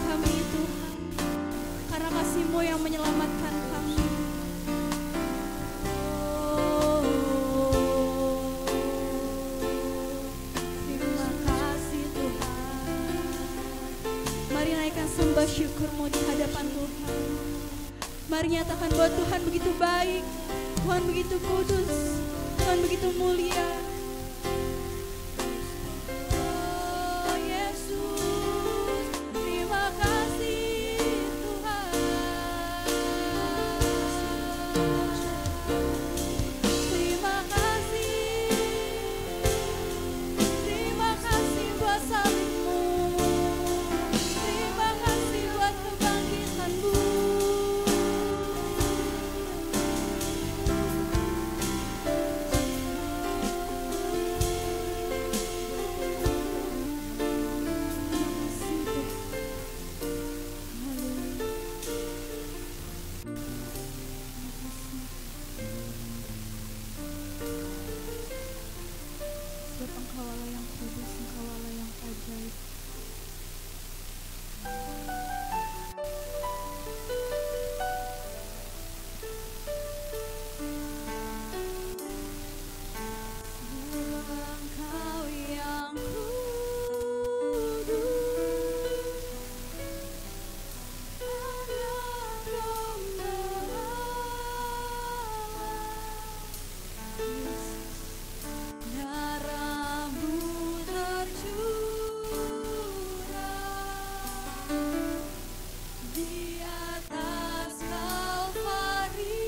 kami Tuhan, karena kasih-Mu yang menyelamatkan kami. Terima kasih Tuhan. Mari naikkan sembah syukur-Mu di hadapan Tuhan. Mari nyatakan bahwa Tuhan begitu baik, Tuhan begitu kudus, Tuhan begitu mulia. Oh Yesus, terima kasih Tuhan. Terima kasih buat salib-Mu. Terima kasih buat kebangkitan-Mu. Sebab Engkau Allah yang kudus, Engkau Allah yang ajaib. Engkau yang kudus, anak domba darah-Mu tercurah di atas Kalvari.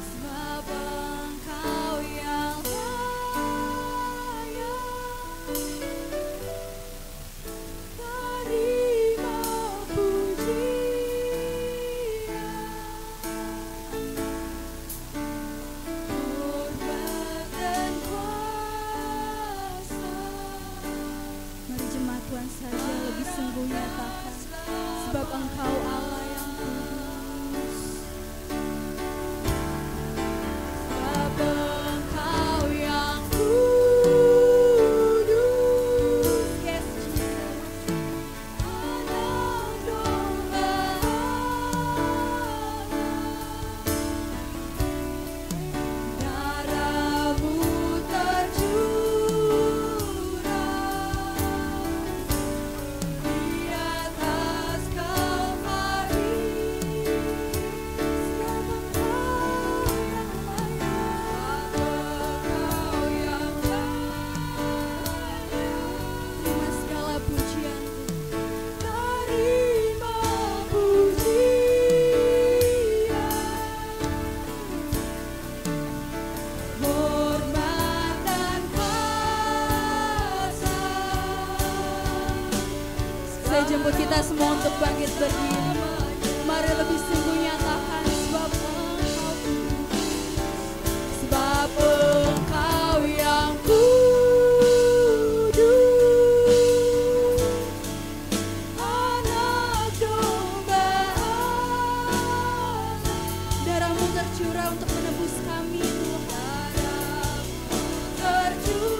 Sebab Engkau yang layak terima pujian, hormat dan kuasa. Mari jemaat Tuhan saja lebih sungguh nyatakan, sebab Engkau Allah yang kudus. Sebab Engkau yang kudus, yes Jesus, anak domba darah-Mu tercurah di atas Kalvari. Sebab Engkau yang layak, terima segala pujian, terima pujian, hormat dan kuasa. Saya jemput kita semua untuk bangkit berdiri. Mari lebih sungguh nyatakan, sebab Engkau kudus. Sebab Engkau yang kudus, anak domba Allah. Darah-Mu tercurah untuk menebus kami Tuhan. Tercurah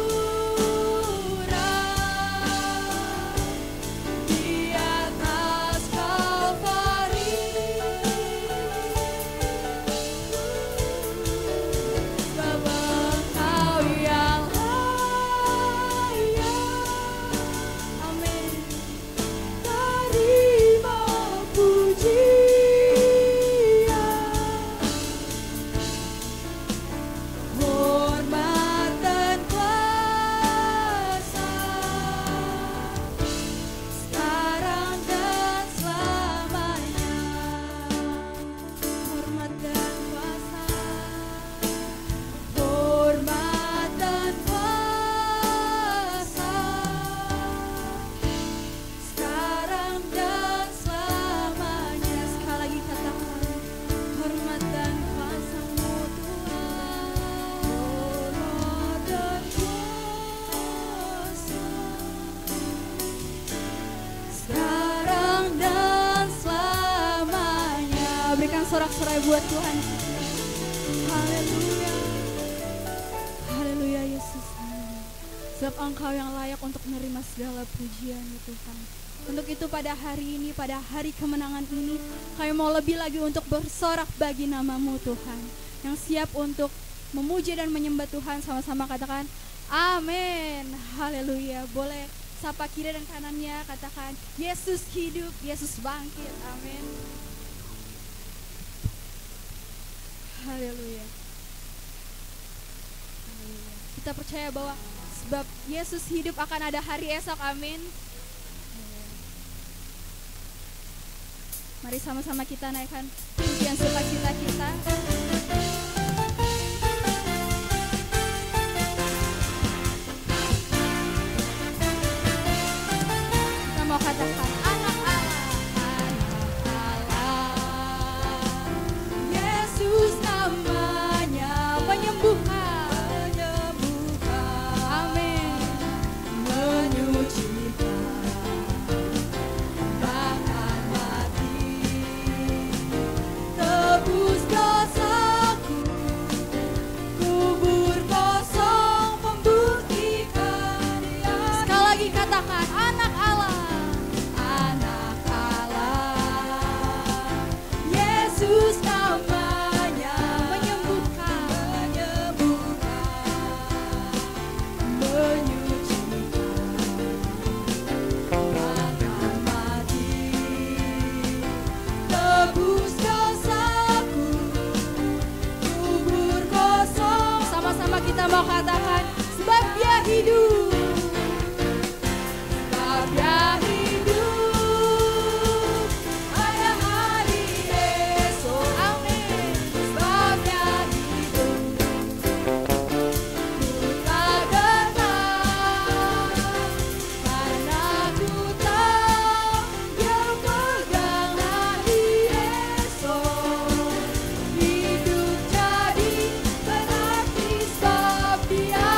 di atas Kalvari. Sebab Engkau yang layak, amin, terima pujian, hormat dan kuasa, sekarang dan selamanya. Hormat dan kuasa, hormat dan kuasa, sekarang dan selamanya. Sekali lagi katakan, hormat dan kuasa-Mu Tuhan. Hormat dan kuasa, sekarang dan selamanya. Berikan sorak-sorai buat Tuhan. Haleluya. Haleluya Yesus. Sebab Engkau yang layak untuk menerima segala pujian ya Tuhan. Untuk itu pada hari ini, pada hari kemenangan ini, kami mau lebih lagi untuk bersorak bagi nama-Mu Tuhan. Yang siap untuk memuji dan menyembah Tuhan, sama-sama katakan amin. Haleluya. Boleh sapa kiri dan kanannya, katakan Yesus hidup, Yesus bangkit. Amin. Haleluya. Kita percaya bahwa sebab Yesus hidup akan ada hari esok. Amin. Mari sama-sama kita naikkan pujian sukacita kita. Kita mau katakan anak Allah, anak Allah. Yesus namanya penyembuhan. Kita mau katakan sebab Dia hidup, sebab Dia hidup, ada hari esok. Amin. Sebab Dia hidup, ku tak gentar, karena ku tahu Dia pegang hari esok. Hidup jadi berarti sebab Dia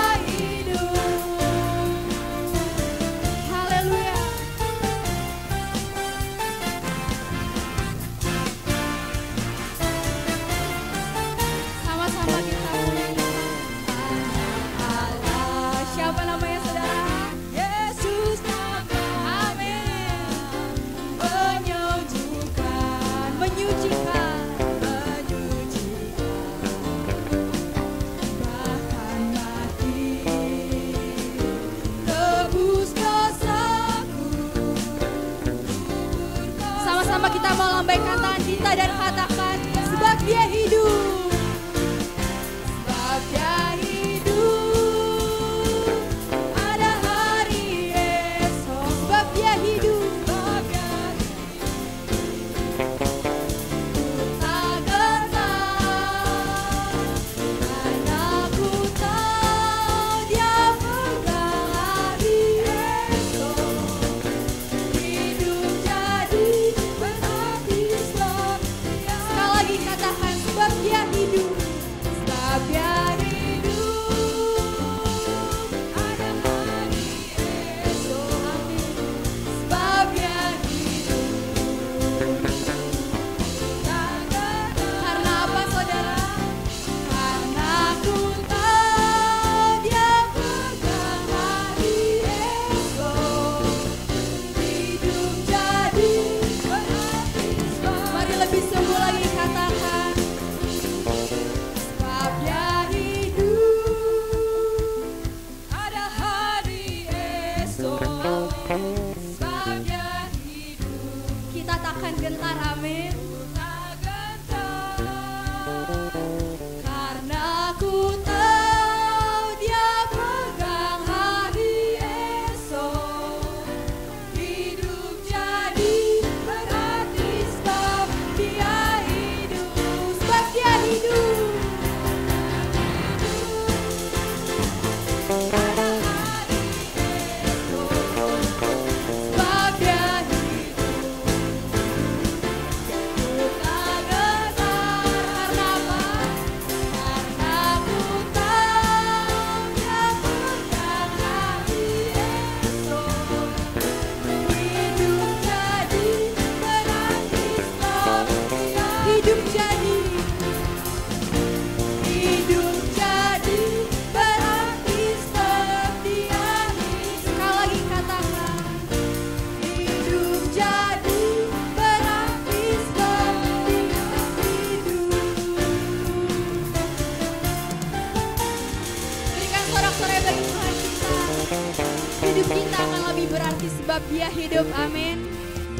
hidup kita akan lebih berarti sebab Dia hidup. Amin.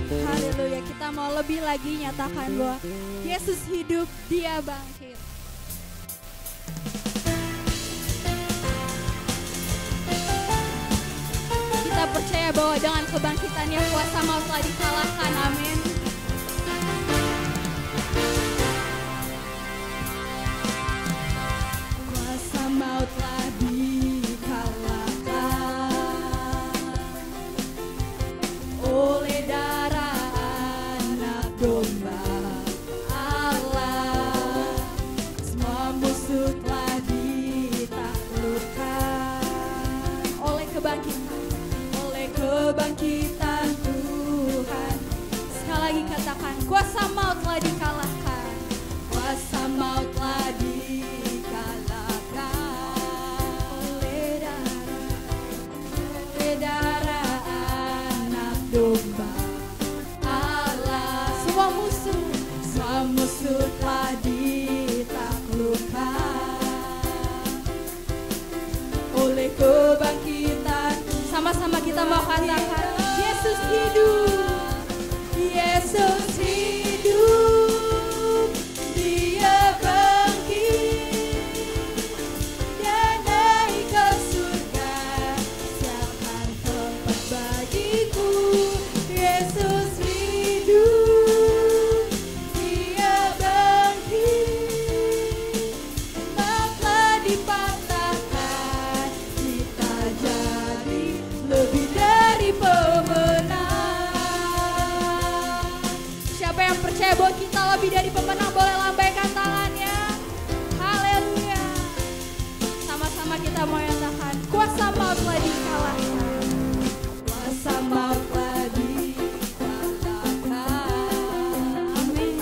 Haleluya. Kita mau lebih lagi nyatakan bahwa Yesus hidup, Dia bangkit. Kita percaya bahwa dengan kebangkitannya kuasa maut telah dikalahkan. Amin. Kuasa maut telah dikalahkan oleh darah Anak Domba Allah. Semua musuh telah ditaklukkan oleh kebangkitan Tuhan. Sekali lagi katakan, kuasa maut telah dikalahkan. Kuasa maut telah dikalahkan oleh darah Anak Domba Allah. Semua musuh telah ditaklukkan oleh kebangkitan. Sama-sama kita mau katakan, Yesus hidup, Yesus hidup, Dia bangkit, Dia naik ke surga, siapkan tempat bagiku. Yesus hidup, Dia bangkit, maka dipatahkan, kita jadi lebih dari pemenang. Siapa yang percaya bahwa kita lebih dari pemenang boleh lambaikan tangannya. Haleluya. Sama-sama kita mau nyatakan, kuasa maut telah dikalahkan. Kuasa maut telah dikalahkan. Amin.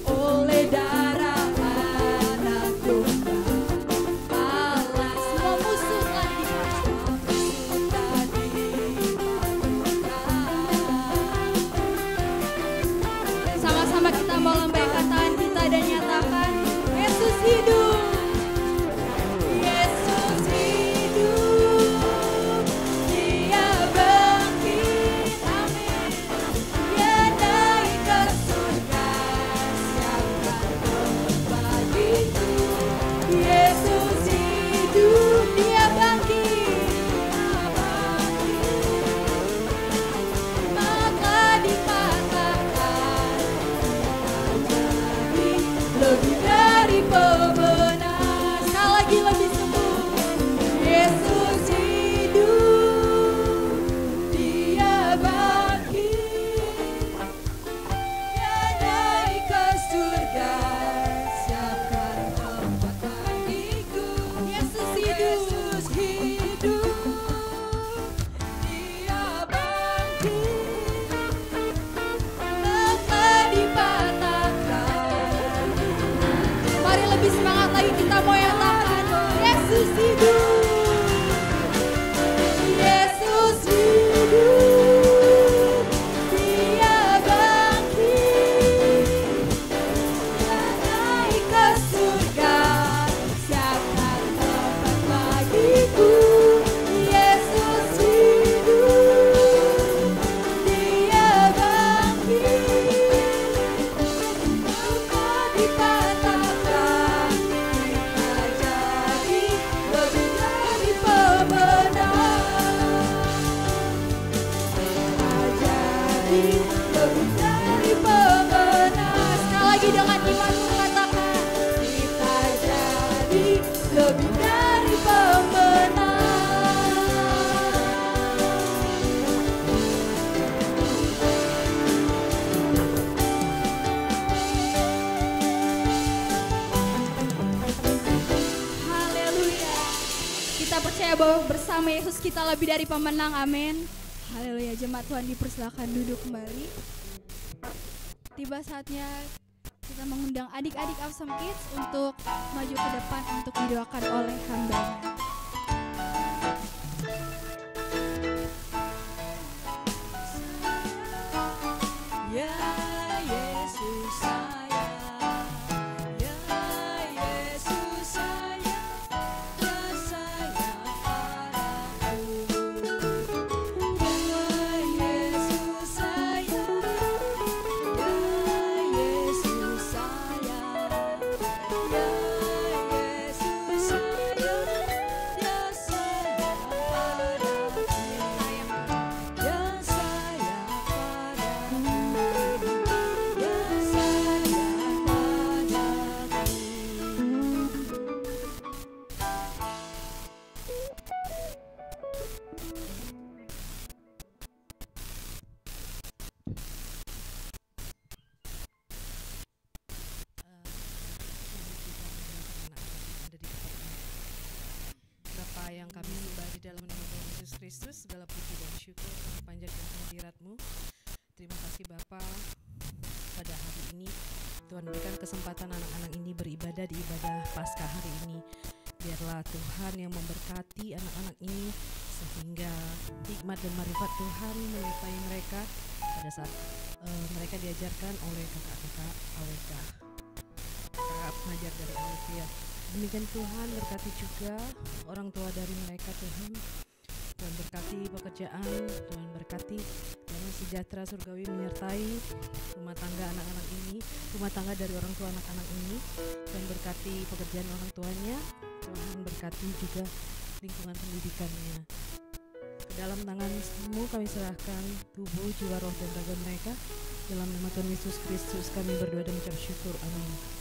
Oleh darah Anak Domba Allah. Semua musuh telah sama-sama kita mau lambaikan tangan kita dan nyatakan, Yesus hidup, Yesus hidup, Dia bangkit, amin. Dia naik ke surga, siapkan tempat bagiku. Yesus hidup, Dia bangkit, maka dikatakan lebih dari pemenang. Sekali lagi lebih sembuh. Yesus hidup, Dia bangkit, Dia naik ke surga, siapkan tempat bagiku. Yesus hidup, Dia bangkit, maka dipatahkan. Mari lebih semangat lagi kita mau nyatakan, Yesus hidup, Yesus hidup, Dia bangkit, Dia naik ke surga, siapkan tempat bagiku. Yesus hidup, Dia bangkit, maka dipatahkan, kita jadi lebih dari pemenang. Kita jadi lebih dari pemenang. Sekali lagi dengan imanmu katakan, kita jadi lebih dari pemenang. Haleluya. Kita percaya bahwa bersama Yesus kita lebih dari pemenang. Amin. Haleluya. Jemaat Tuhan dipersilakan duduk kembali. Tiba saatnya kita mengundang adik-adik Awesome Kids untuk maju ke depan untuk didoakan oleh hambanya. Ya Yesus sayang, ya Yesus sayang, Kau sayang padaku. Bapa yang kami sembah di dalam nama Tuhan Yesus Kristus, segala puji dan syukur kami panjatkan kehadirat-Mu. Terima kasih Bapa, pada hari ini Tuhan berikan kesempatan anak-anak ini beribadah di ibadah Paskah hari ini. Biarlah Tuhan yang memberkati anak-anak ini sehingga hikmat dan marifat Tuhan menyertai mereka pada saat mereka diajarkan oleh kakak-kakak AWK, kakak pengajar dari AWK ya. Demikian Tuhan berkati juga orang tua dari mereka Tuhan. Tuhan berkati pekerjaan, Tuhan berkati damai sejahtera surgawi menyertai rumah tangga anak-anak ini, rumah tangga dari orang tua anak-anak ini. Tuhan berkati pekerjaan orang tuanya, Tuhan berkati juga lingkungan pendidikannya. Ke dalam tangan-Mu kami serahkan tubuh, jiwa, roh, dan raga mereka. Dalam nama Tuhan Yesus Kristus kami berdoa dan mengucap syukur. Amin.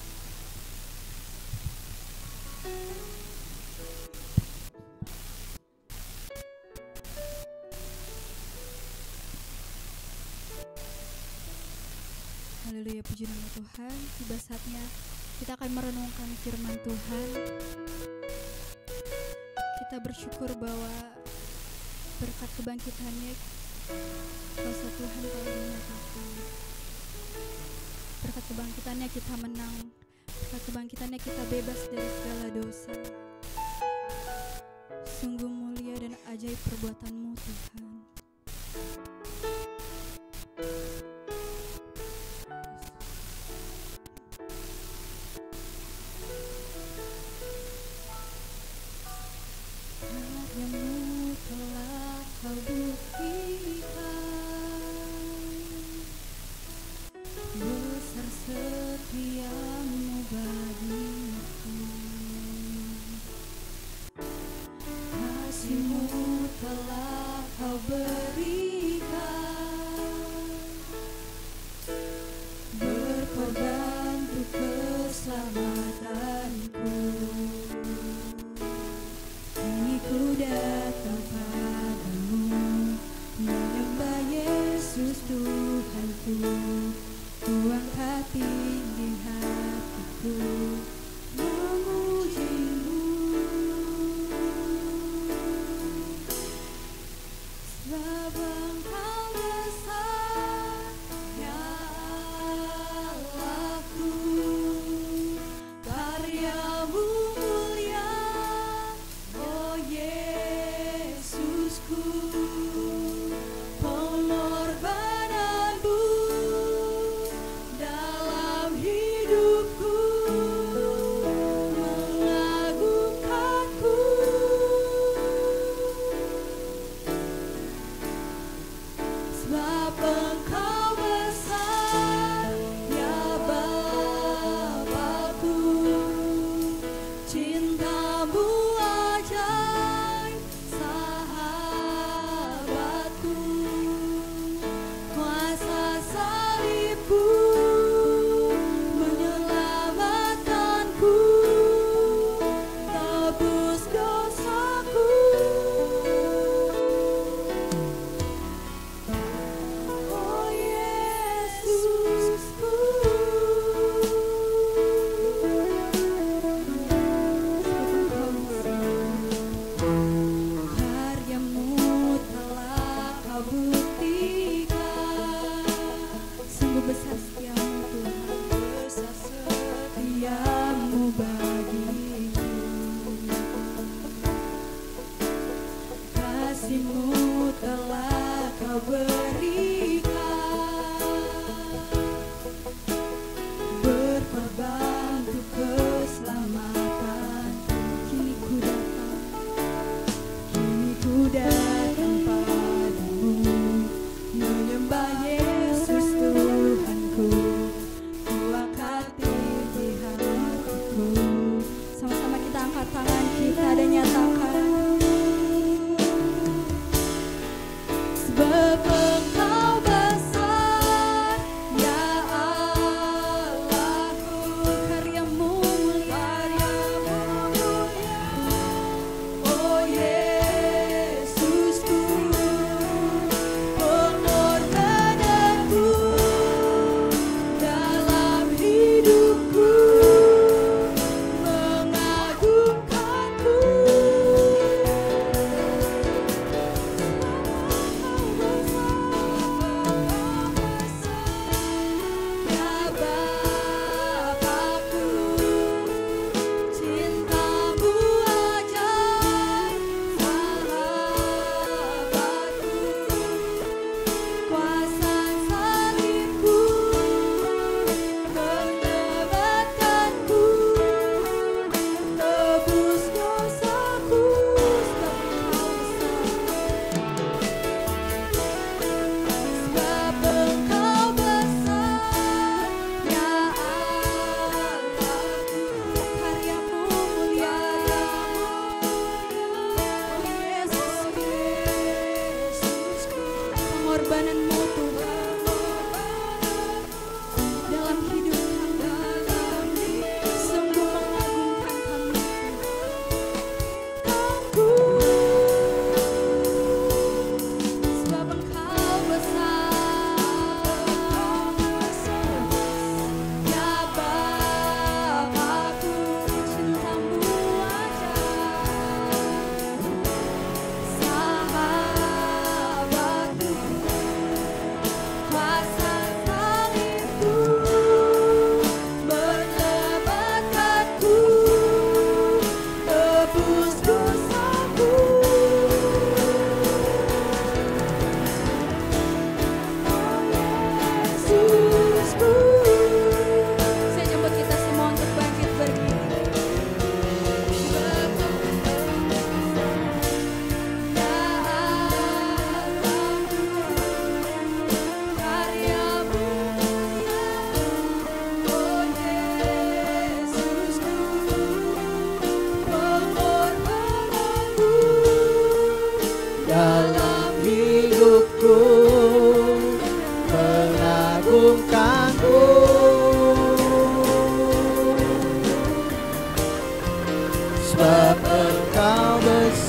Haleluya, puji nama Tuhan. Tiba saatnya kita akan merenungkan firman Tuhan. Kita bersyukur bahwa berkat kebangkitannya kuasa Tuhan telah dinyatakan. Berkat kebangkitannya kita menang. Berkat kebangkitannya kita bebas dari segala dosa. Sungguh mulia dan ajaib perbuatan-Mu Tuhan. Karya-Mu telah Kau buktikan, besar setia-Mu bagiku. Kasih-Mu telah Kau berikan, berkorban untuk keselamatanku. Kini ku datang padamu, menyembah Yesus Tuhanku. Ku angkat tinggi hatiku, memuji-Mu. Sebab Engkau besar, ya Allahku. Karya-Mu mulia, oh Yesusku. Pengorbanan-Mu dalam hidupku mengagumkanku. Sebab Engkau besar, ya Bapa-Ku. Cinta-Mu ajaib, sahabatku. Kuasa salib-Mu menyelamatkanku, tebus dosaku. Oh Yesusku. Karya-Mu telah Kau buktikan, sungguh besar setia-Mu Tuhan, besar setia-Mu bagiku. Kasih-Mu telah Kau berikan, berkorban untuk keselamatan. Kini ku datang padamu, menyembah Yesus Tuhanku. Ku angkat tinggi hatiku. Sama-sama kita angkat tangan kita dan nyatakan,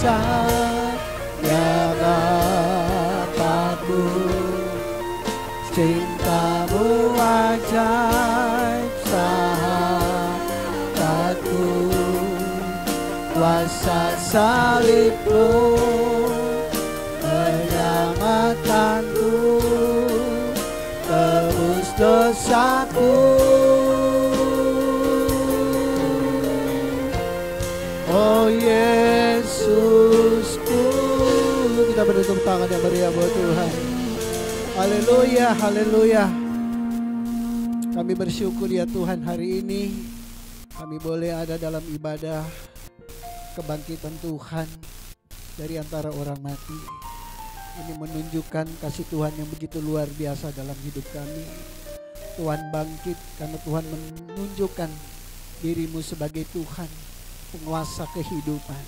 ya Bapakku, cintamu ajaib sahabatku, kuasa salibmu menyelamatkanku, tebus dosaku. Oh Yesusku, kita bertepuk tangan yang meriah buat Tuhan. Haleluya, haleluya. Kami bersyukur ya Tuhan, hari ini kami boleh ada dalam ibadah kebangkitan Tuhan dari antara orang mati. Ini menunjukkan kasih Tuhan yang begitu luar biasa dalam hidup kami. Tuhan bangkit karena Tuhan menunjukkan dirimu sebagai Tuhan, penguasa kehidupan.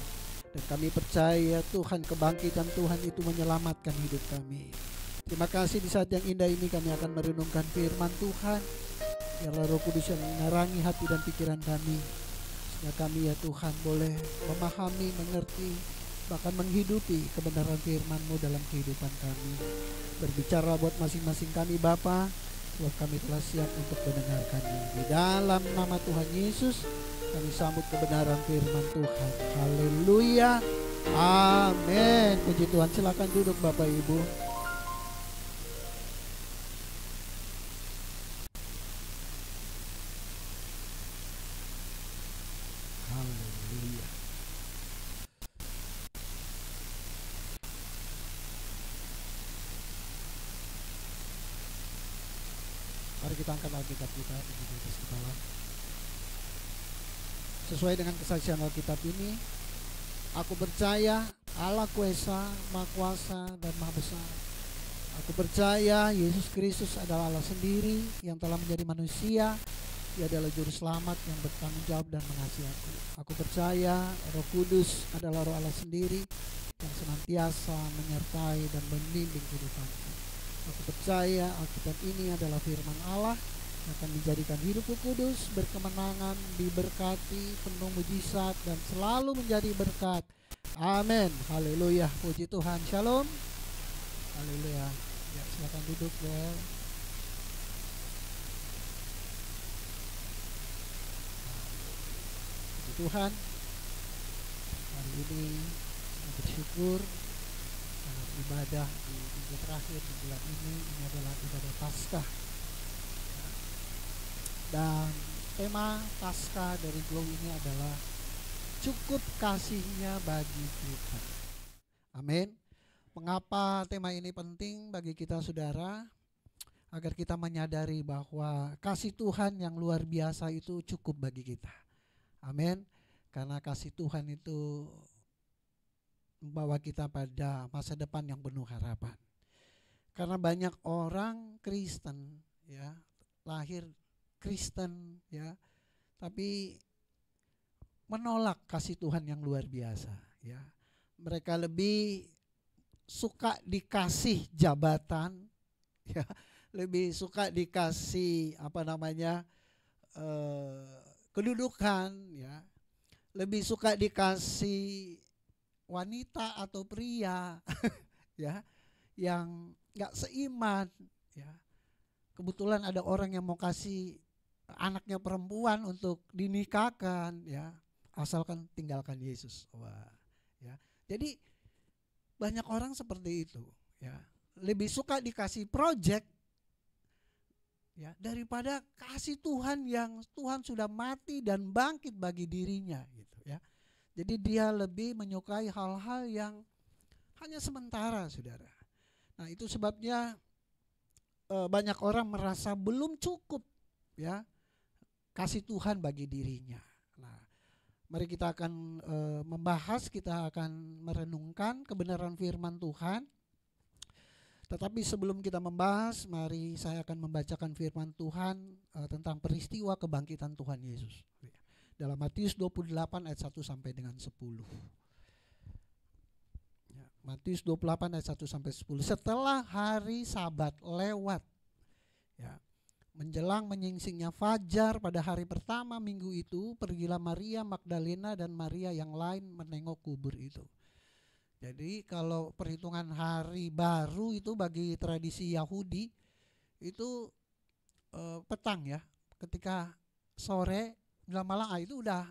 Dan kami percaya Tuhan, kebangkitan Tuhan itu menyelamatkan hidup kami. Terima kasih, di saat yang indah ini kami akan merenungkan firman Tuhan. Biarlah Roh Kudus yang menerangi hati dan pikiran kami, sehingga kami ya Tuhan boleh memahami, mengerti, bahkan menghidupi kebenaran firman-Mu dalam kehidupan kami. Berbicara buat masing-masing kami Bapa, sebab kami telah siap untuk mendengarkannya. Di dalam nama Tuhan Yesus kami sambut kebenaran firman Tuhan. Haleluya, amin. Puji Tuhan, silakan duduk Bapak Ibu. Haleluya. Mari kita angkat Alkitab kita di atas kepala. Sesuai dengan kesaksian Alkitab ini, aku percaya Allah Kuasa, Maha Kuasa dan Maha Besar. Aku percaya Yesus Kristus adalah Allah sendiri yang telah menjadi manusia. Dia adalah juru selamat yang bertanggung jawab dan mengasihi aku. Aku percaya Roh Kudus adalah Roh Allah sendiri yang senantiasa menyertai dan membimbing kehidupanku. Aku percaya Alkitab ini adalah firman Allah yang akan menjadikan hidupku kudus, berkemenangan, diberkati, penuh mujizat dan selalu menjadi berkat. Amin. Haleluya. Puji Tuhan. Shalom. Haleluya. Ya, silakan duduk ya. Puji Tuhan. Hari ini saya bersyukur karena ibadah di minggu terakhir di bulan ini adalah ibadah Paskah. Dan tema Paskah dari Glow ini adalah cukup kasihnya bagi kita. Amin. Mengapa tema ini penting bagi kita saudara? Agar kita menyadari bahwa kasih Tuhan yang luar biasa itu cukup bagi kita. Amin. Karena kasih Tuhan itu membawa kita pada masa depan yang penuh harapan. Karena banyak orang Kristen ya, lahir Kristen ya, tapi menolak kasih Tuhan yang luar biasa ya. Mereka lebih suka dikasih jabatan ya, lebih suka dikasih kedudukan ya, lebih suka dikasih wanita atau pria ya yang nggak seiman ya. Kebetulan ada orang yang mau kasih anaknya perempuan untuk dinikahkan ya, asalkan tinggalkan Yesus. Wah, ya. Jadi banyak orang seperti itu ya, lebih suka dikasih project ya daripada kasih Tuhan yang Tuhan sudah mati dan bangkit bagi dirinya gitu ya. Jadi dia lebih menyukai hal-hal yang hanya sementara, saudara. Nah, itu sebabnya banyak orang merasa belum cukup ya kasih Tuhan bagi dirinya. Nah, mari kita akan membahas, kita akan merenungkan kebenaran firman Tuhan. Tetapi sebelum kita membahas, mari saya akan membacakan firman Tuhan tentang peristiwa kebangkitan Tuhan Yesus. Dalam Matius 28 ayat 1 sampai dengan 10. Ya, Matius 28 ayat 1 sampai 10. Setelah hari Sabat lewat, ya, menjelang menyingsingnya fajar pada hari pertama minggu itu, pergilah Maria Magdalena dan Maria yang lain menengok kubur itu. Jadi kalau perhitungan hari baru itu bagi tradisi Yahudi itu petang ya. Ketika sore malam itu udah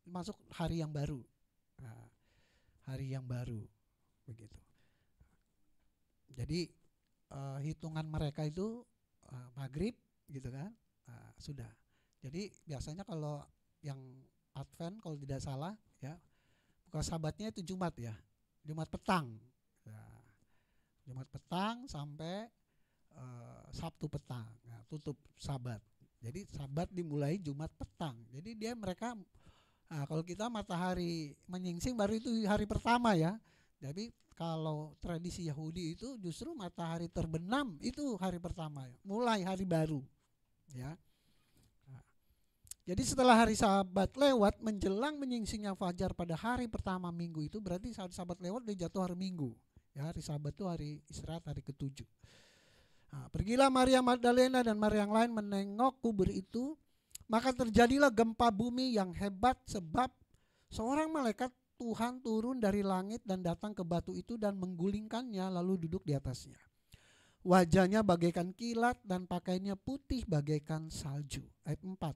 masuk hari yang baru. Nah, hari yang baru begitu. Jadi hitungan mereka itu maghrib gitu kan. Nah, sudah. Jadi biasanya kalau yang Advent kalau tidak salah ya, buka Sabatnya itu Jumat ya. Jumat petang. Nah, Jumat petang sampai Sabtu petang. Nah, tutup Sabat. Jadi Sabat dimulai Jumat petang. Jadi mereka kalau kita matahari menyingsing baru itu hari pertama ya. Jadi kalau tradisi Yahudi itu justru matahari terbenam itu hari pertama ya. Mulai hari baru ya. Jadi setelah hari Sabat lewat menjelang menyingsingnya fajar pada hari pertama minggu itu berarti saat Sabat lewat udah jatuh hari Minggu. Ya, hari Sabat itu hari istirahat, hari ke-7. Nah, pergilah Maria Magdalena dan Maria yang lain menengok kubur itu, maka terjadilah gempa bumi yang hebat sebab seorang malaikat Tuhan turun dari langit dan datang ke batu itu dan menggulingkannya lalu duduk di atasnya. Wajahnya bagaikan kilat dan pakaiannya putih bagaikan salju. Ayat 4.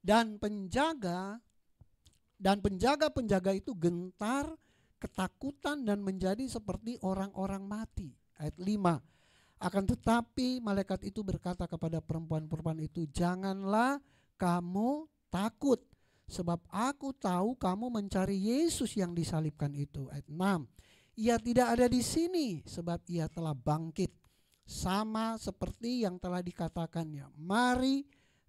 Dan penjaga itu gentar, ketakutan dan menjadi seperti orang-orang mati. Ayat 5. Akan tetapi malaikat itu berkata kepada perempuan-perempuan itu, janganlah kamu takut, sebab aku tahu kamu mencari Yesus yang disalibkan itu. Ayat 6. Ia tidak ada di sini, sebab ia telah bangkit, sama seperti yang telah dikatakannya. Mari,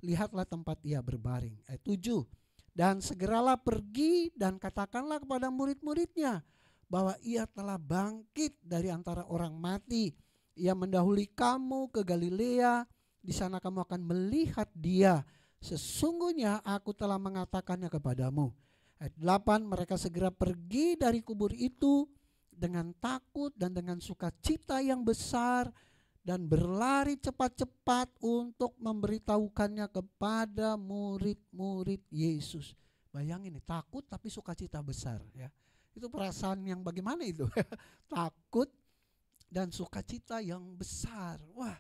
lihatlah tempat ia berbaring. Ayat 7. Dan segeralah pergi dan katakanlah kepada murid-muridnya bahwa ia telah bangkit dari antara orang mati. Ia mendahului kamu ke Galilea, di sana kamu akan melihat dia. Sesungguhnya aku telah mengatakannya kepadamu. Ayat 8. Mereka segera pergi dari kubur itu dengan takut dan dengan sukacita yang besar, dan berlari cepat-cepat untuk memberitahukannya kepada murid-murid Yesus. Bayangin nih, takut tapi sukacita besar ya. Itu perasaan yang bagaimana itu? Takut dan sukacita yang besar. Wah,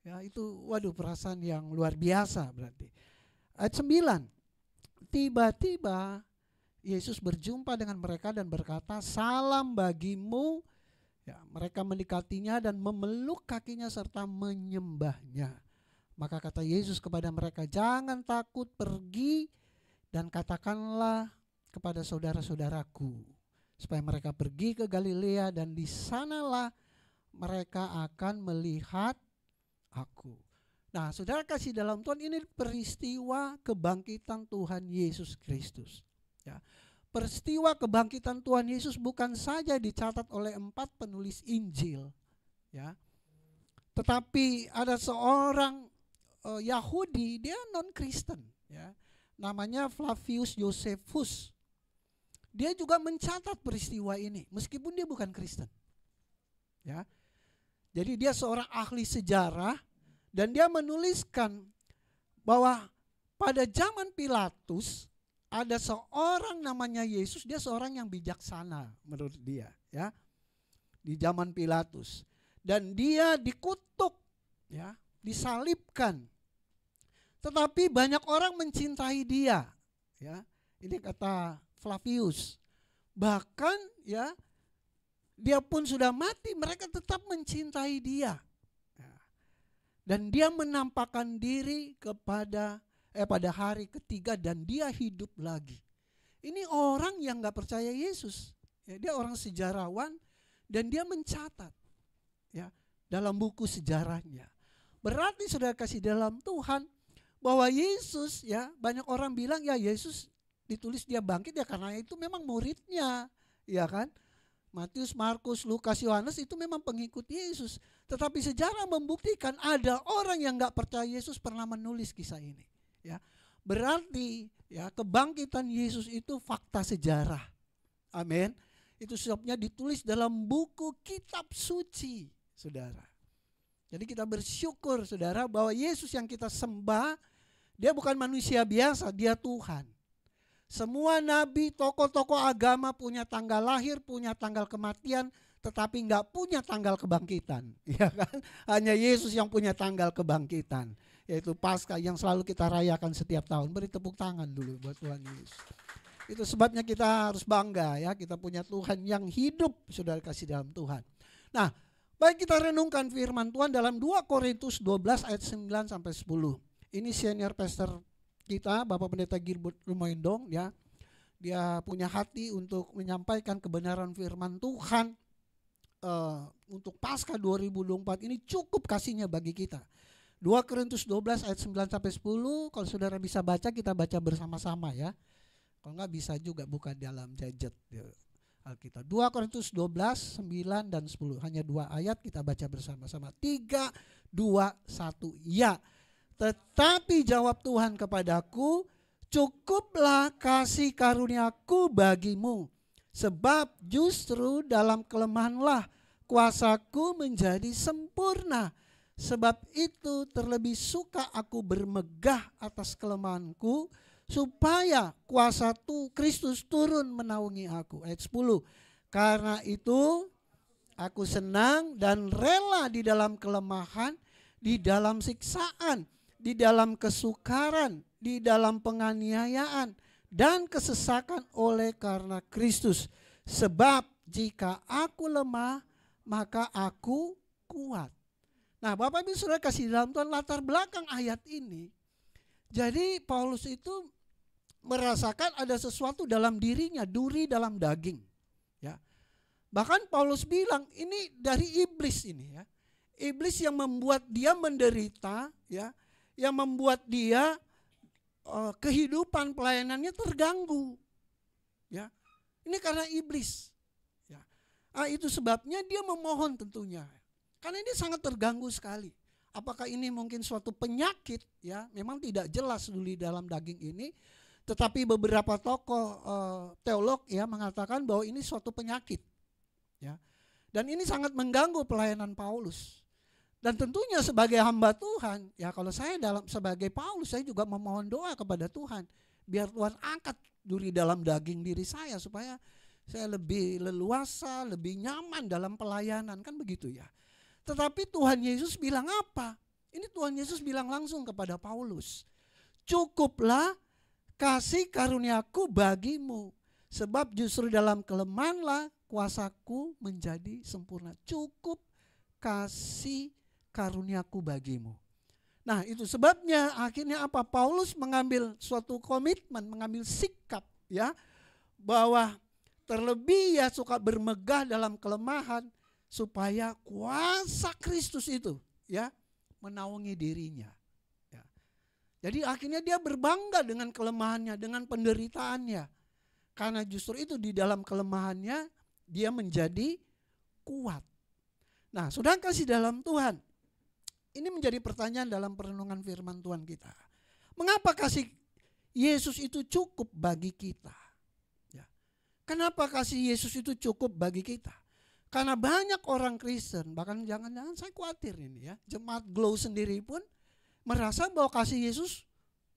ya itu perasaan yang luar biasa berarti. Ayat 9. Tiba-tiba Yesus berjumpa dengan mereka dan berkata, salam bagimu. Ya, mereka mendekatinya dan memeluk kakinya serta menyembahnya. Maka kata Yesus kepada mereka, jangan takut, pergi dan katakanlah kepada saudara-saudaraku supaya mereka pergi ke Galilea dan di sanalah mereka akan melihat aku. Nah, saudara kasih dalam Tuhan, ini peristiwa kebangkitan Tuhan Yesus Kristus. Ya. Peristiwa kebangkitan Tuhan Yesus bukan saja dicatat oleh 4 penulis Injil, ya, tetapi ada seorang Yahudi, dia non-Kristen, ya, namanya Flavius Josephus. Dia juga mencatat peristiwa ini, meskipun dia bukan Kristen, ya. Jadi dia seorang ahli sejarah dan dia menuliskan bahwa pada zaman Pilatus ada seorang namanya Yesus, dia seorang yang bijaksana menurut dia, ya. Di zaman Pilatus. Dan dia dikutuk, ya, disalibkan. Tetapi banyak orang mencintai dia, ya. Ini kata Flavius. Bahkan ya, dia pun sudah mati, mereka tetap mencintai dia. Ya. Dan dia menampakkan diri pada hari ketiga dan dia hidup lagi. Ini orang yang gak percaya Yesus. Ya, dia orang sejarawan dan dia mencatat, ya, dalam buku sejarahnya. Berarti saudara kasih dalam Tuhan bahwa Yesus, ya, banyak orang bilang ya Yesus ditulis dia bangkit ya karena itu memang muridnya, ya kan? Matius, Markus, Lukas, Yohanes itu memang pengikut Yesus. Tetapi sejarah membuktikan ada orang yang gak percaya Yesus pernah menulis kisah ini. Ya, berarti ya kebangkitan Yesus itu fakta sejarah. Amin. Itu sebabnya ditulis dalam buku kitab suci, saudara. Jadi kita bersyukur, saudara, bahwa Yesus yang kita sembah, dia bukan manusia biasa, dia Tuhan. Semua nabi, tokoh-tokoh agama punya tanggal lahir, punya tanggal kematian, tetapi nggak punya tanggal kebangkitan. Ya kan? Hanya Yesus yang punya tanggal kebangkitan, yaitu Paskah yang selalu kita rayakan setiap tahun. Beri tepuk tangan dulu buat Tuhan Yesus. Itu sebabnya kita harus bangga ya, kita punya Tuhan yang hidup, saudara kasih dalam Tuhan. Nah, baik kita renungkan firman Tuhan dalam 2 Korintus 12 ayat 9 sampai 10. Ini senior pastor kita, Bapak Pendeta Gilbert Rumoindong ya. Dia punya hati untuk menyampaikan kebenaran firman Tuhan untuk Paskah 2024 ini cukup kasihnya bagi kita. 2 Korintus 12 ayat 9 sampai 10, kalau saudara bisa baca, kita baca bersama-sama ya. Kalau enggak bisa juga buka dalam gadget ya, Alkitab. 2 Korintus 12, 9 dan 10. Hanya 2 ayat kita baca bersama-sama. 3, 2, 1. Ya. Tetapi jawab Tuhan kepadaku, cukuplah kasih karuniaku bagimu. Sebab justru dalam kelemahanlah kuasaku menjadi sempurna. Sebab itu terlebih suka aku bermegah atas kelemahanku, supaya kuasa Kristus turun menaungi aku. Ayat 10. Karena itu aku senang dan rela di dalam kelemahan, di dalam siksaan, di dalam kesukaran, di dalam penganiayaan, dan kesesakan oleh karena Kristus. Sebab jika aku lemah, maka aku kuat. Nah, Bapak Ibu Saudara kasih dalam Tuhan, latar belakang ayat ini. Jadi Paulus itu merasakan ada sesuatu dalam dirinya, duri dalam daging. Ya. Bahkan Paulus bilang ini dari iblis ini ya. Iblis yang membuat dia menderita ya, yang membuat dia kehidupan pelayanannya terganggu. Ya. Ini karena iblis. Ya. Itu sebabnya dia memohon tentunya. Karena ini sangat terganggu sekali. Apakah ini mungkin suatu penyakit ya? Memang tidak jelas dulu dalam daging ini. Tetapi beberapa tokoh teolog ya mengatakan bahwa ini suatu penyakit. Ya. Dan ini sangat mengganggu pelayanan Paulus. Dan tentunya sebagai hamba Tuhan, ya kalau saya sebagai Paulus, saya juga memohon doa kepada Tuhan. Biar Tuhan angkat duri dalam daging diri saya supaya saya lebih leluasa, lebih nyaman dalam pelayanan, kan begitu ya. Tetapi Tuhan Yesus bilang apa? Ini Tuhan Yesus bilang langsung kepada Paulus. Cukuplah kasih karuniaku bagimu. Sebab justru dalam kelemahanlah kuasaku menjadi sempurna. Cukup kasih karuniaku bagimu. Nah itu sebabnya akhirnya apa? Paulus mengambil suatu komitmen, mengambil sikap ya. Bahwa terlebih ya suka bermegah dalam kelemahan. Supaya kuasa Kristus itu ya menaungi dirinya. Ya. Jadi akhirnya dia berbangga dengan kelemahannya, dengan penderitaannya. Karena justru itu di dalam kelemahannya dia menjadi kuat. Nah, saudara kasih dalam Tuhan, ini menjadi pertanyaan dalam perenungan firman Tuhan kita. Mengapa kasih Yesus itu cukup bagi kita? Ya. Kenapa kasih Yesus itu cukup bagi kita? Karena banyak orang Kristen, bahkan jangan-jangan saya khawatir ini ya, jemaat Glow sendiri pun merasa bahwa kasih Yesus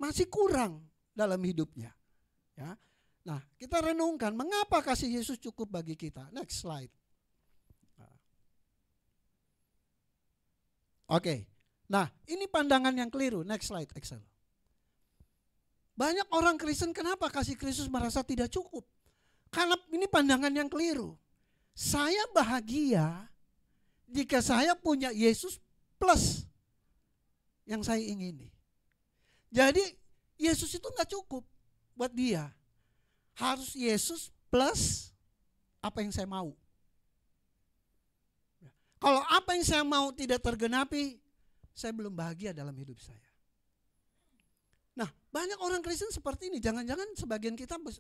masih kurang dalam hidupnya. Ya. Nah, kita renungkan mengapa kasih Yesus cukup bagi kita. Next slide. Oke. Nah, ini pandangan yang keliru. Next slide, Excel. Banyak orang Kristen kenapa kasih Kristus merasa tidak cukup? Karena ini pandangan yang keliru. Saya bahagia jika saya punya Yesus plus yang saya ingini. Jadi Yesus itu nggak cukup buat dia. Harus Yesus plus apa yang saya mau. Kalau apa yang saya mau tidak tergenapi, saya belum bahagia dalam hidup saya. Nah, banyak orang Kristen seperti ini. Jangan-jangan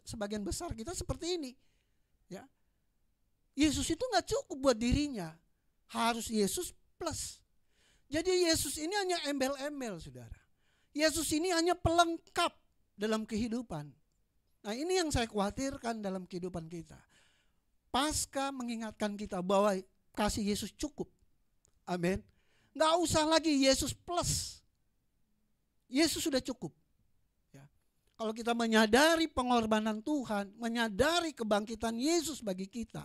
sebagian besar kita seperti ini. Ya. Yesus itu nggak cukup buat dirinya, harus Yesus plus. Jadi Yesus ini hanya embel-embel, saudara. Yesus ini hanya pelengkap dalam kehidupan. Nah ini yang saya khawatirkan dalam kehidupan kita. Paskah mengingatkan kita bahwa kasih Yesus cukup. Amin. Nggak usah lagi Yesus plus. Yesus sudah cukup. Ya. kalau kita menyadari pengorbanan Tuhan, menyadari kebangkitan Yesus bagi kita,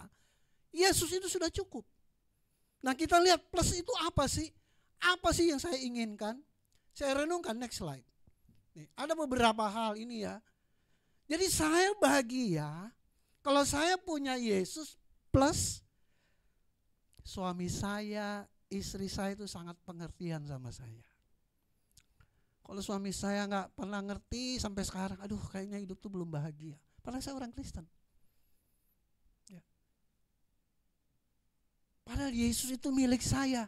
Yesus itu sudah cukup. Nah, kita lihat plus itu apa sih? Apa sih yang saya inginkan? Saya renungkan, next slide. Nih, ada beberapa hal ini ya. Jadi saya bahagia kalau saya punya Yesus plus suami saya, istri saya itu sangat pengertian sama saya. Kalau suami saya nggak pernah ngerti sampai sekarang, aduh kayaknya hidup tuh belum bahagia. Padahal saya orang Kristen. Ya. Padahal Yesus itu milik saya.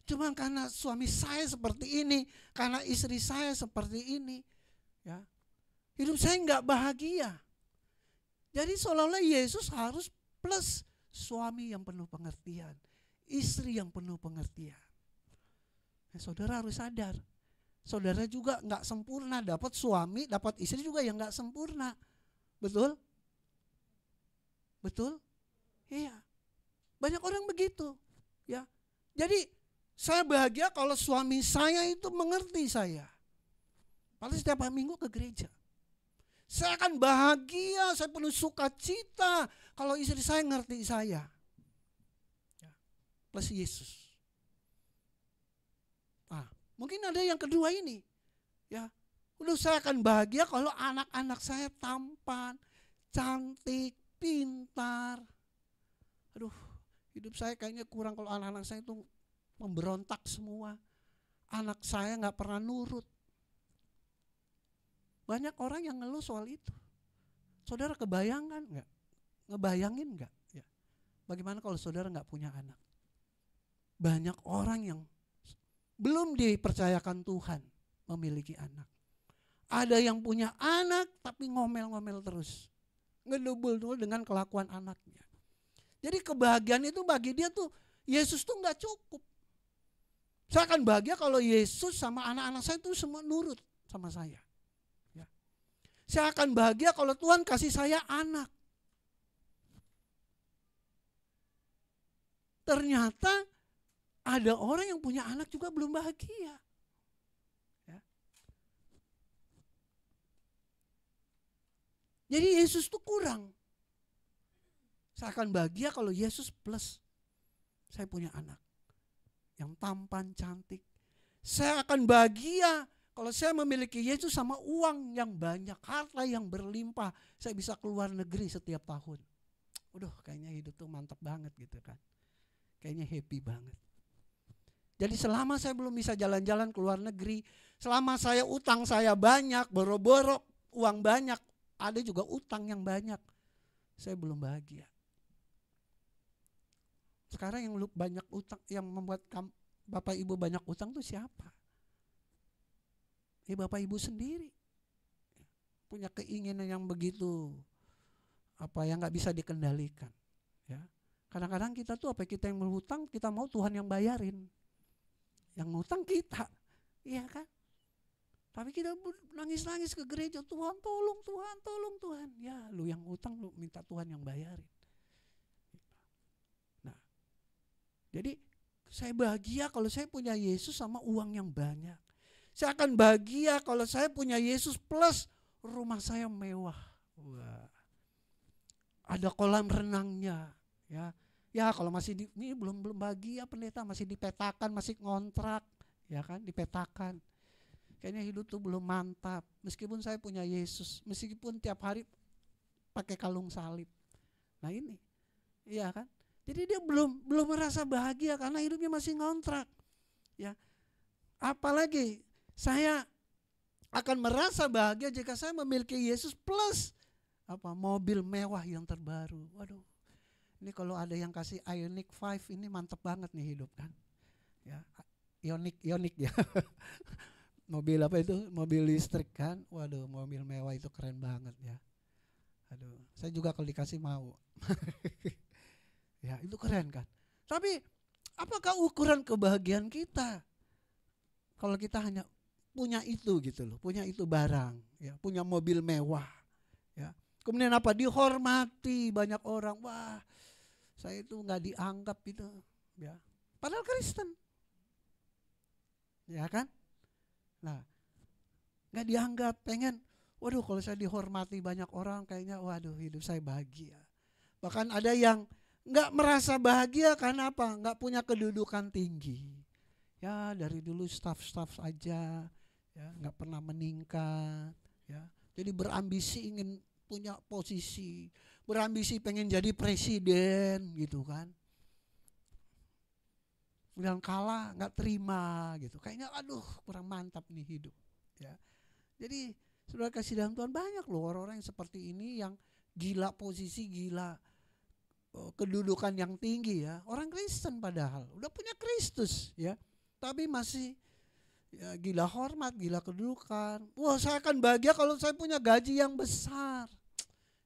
Cuma karena suami saya seperti ini, karena istri saya seperti ini, ya, hidup saya nggak bahagia. Jadi seolah-olah Yesus harus plus suami yang penuh pengertian, istri yang penuh pengertian. Nah, saudara harus sadar, saudara juga nggak sempurna, dapat suami, dapat istri juga yang nggak sempurna, betul? Betul? Iya. Banyak orang begitu, ya. Jadi saya bahagia kalau suami saya itu mengerti saya. Paling setiap minggu ke gereja. Saya akan bahagia, saya penuh sukacita kalau istri saya ngerti saya. Ya. Plus Yesus. Nah, mungkin ada yang kedua ini. Ya, udah saya akan bahagia kalau anak-anak saya tampan, cantik, pintar. Aduh, hidup saya kayaknya kurang kalau anak-anak saya itu memberontak semua. Anak saya nggak pernah nurut. Banyak orang yang ngeluh soal itu. Saudara kebayangkan nggak? Ngebayangin nggak? Ya. Bagaimana kalau saudara nggak punya anak? Banyak orang yang belum dipercayakan Tuhan memiliki anak. Ada yang punya anak tapi ngomel-ngomel terus. Ngedubul-dubul dengan kelakuan anaknya. Jadi kebahagiaan itu bagi dia tuh, Yesus tuh nggak cukup. Saya akan bahagia kalau Yesus sama anak-anak saya itu semua nurut sama saya. Ya. Saya akan bahagia kalau Tuhan kasih saya anak. Ternyata ada orang yang punya anak juga belum bahagia. Ya. Jadi Yesus tuh kurang. Saya akan bahagia kalau Yesus plus saya punya anak yang tampan, cantik. Saya akan bahagia kalau saya memiliki Yesus sama uang yang banyak, harta yang berlimpah. Saya bisa keluar negeri setiap tahun. Udah kayaknya hidup tuh mantap banget gitu kan. Kayaknya happy banget. Jadi selama saya belum bisa jalan-jalan ke luar negeri, selama saya utang saya banyak, boro-boro uang banyak, ada juga utang yang banyak, saya belum bahagia. Sekarang yang banyak utang, yang membuat Bapak Ibu banyak utang tuh siapa? Ya Bapak Ibu sendiri. Punya keinginan yang begitu yang nggak bisa dikendalikan. Ya. Kadang-kadang kita tuh kita yang berhutang, kita mau Tuhan yang bayarin. Yang ngutang kita. Iya kan? Tapi kita nangis-nangis ke gereja, Tuhan tolong, Tuhan tolong Tuhan. Ya lu yang utang, lu minta Tuhan yang bayarin. Jadi saya bahagia kalau saya punya Yesus sama uang yang banyak. Saya akan bahagia kalau saya punya Yesus plus rumah saya mewah. Wah. Ada kolam renangnya. Ya kalau masih ini belum bahagia pendeta, masih dipetakan, masih ngontrak, ya kan, dipetakan. Kayaknya hidup tuh belum mantap. Meskipun saya punya Yesus, meskipun tiap hari pakai kalung salib. Nah ini, iya kan? Jadi dia belum merasa bahagia karena hidupnya masih ngontrak. Ya. Apalagi saya akan merasa bahagia jika saya memiliki Yesus plus mobil mewah yang terbaru. Waduh. Ini kalau ada yang kasih Ioniq 5 ini mantep banget nih hidup kan. Ya. Ioniq ya. Mobil apa itu? Mobil listrik kan. Waduh, mobil mewah itu keren banget ya. Aduh, saya juga kalau dikasih mau. Ya itu keren kan. Tapi apakah ukuran kebahagiaan kita? Kalau kita hanya punya itu gitu loh, punya itu barang, ya, punya mobil mewah, ya. Kemudian dihormati banyak orang, wah saya itu nggak dianggap itu, ya. Padahal Kristen, ya kan? Nah, nggak dianggap, pengen, waduh kalau saya dihormati banyak orang kayaknya waduh hidup saya bahagia. Bahkan ada yang nggak merasa bahagia karena apa? Nggak punya kedudukan tinggi. Ya dari dulu staff aja, ya nggak pernah meningkat. Ya, jadi berambisi ingin punya posisi, berambisi pengen jadi presiden gitu kan. Kemudian kalah nggak terima gitu. Kayaknya aduh kurang mantap nih hidup. Ya, jadi saudara kasih dalam Tuhan banyak loh orang-orang yang seperti ini yang gila posisi, gila kedudukan yang tinggi ya. Orang Kristen padahal udah punya Kristus ya. Tapi masih ya, gila hormat, gila kedudukan. Wah saya akan bahagia kalau saya punya gaji yang besar.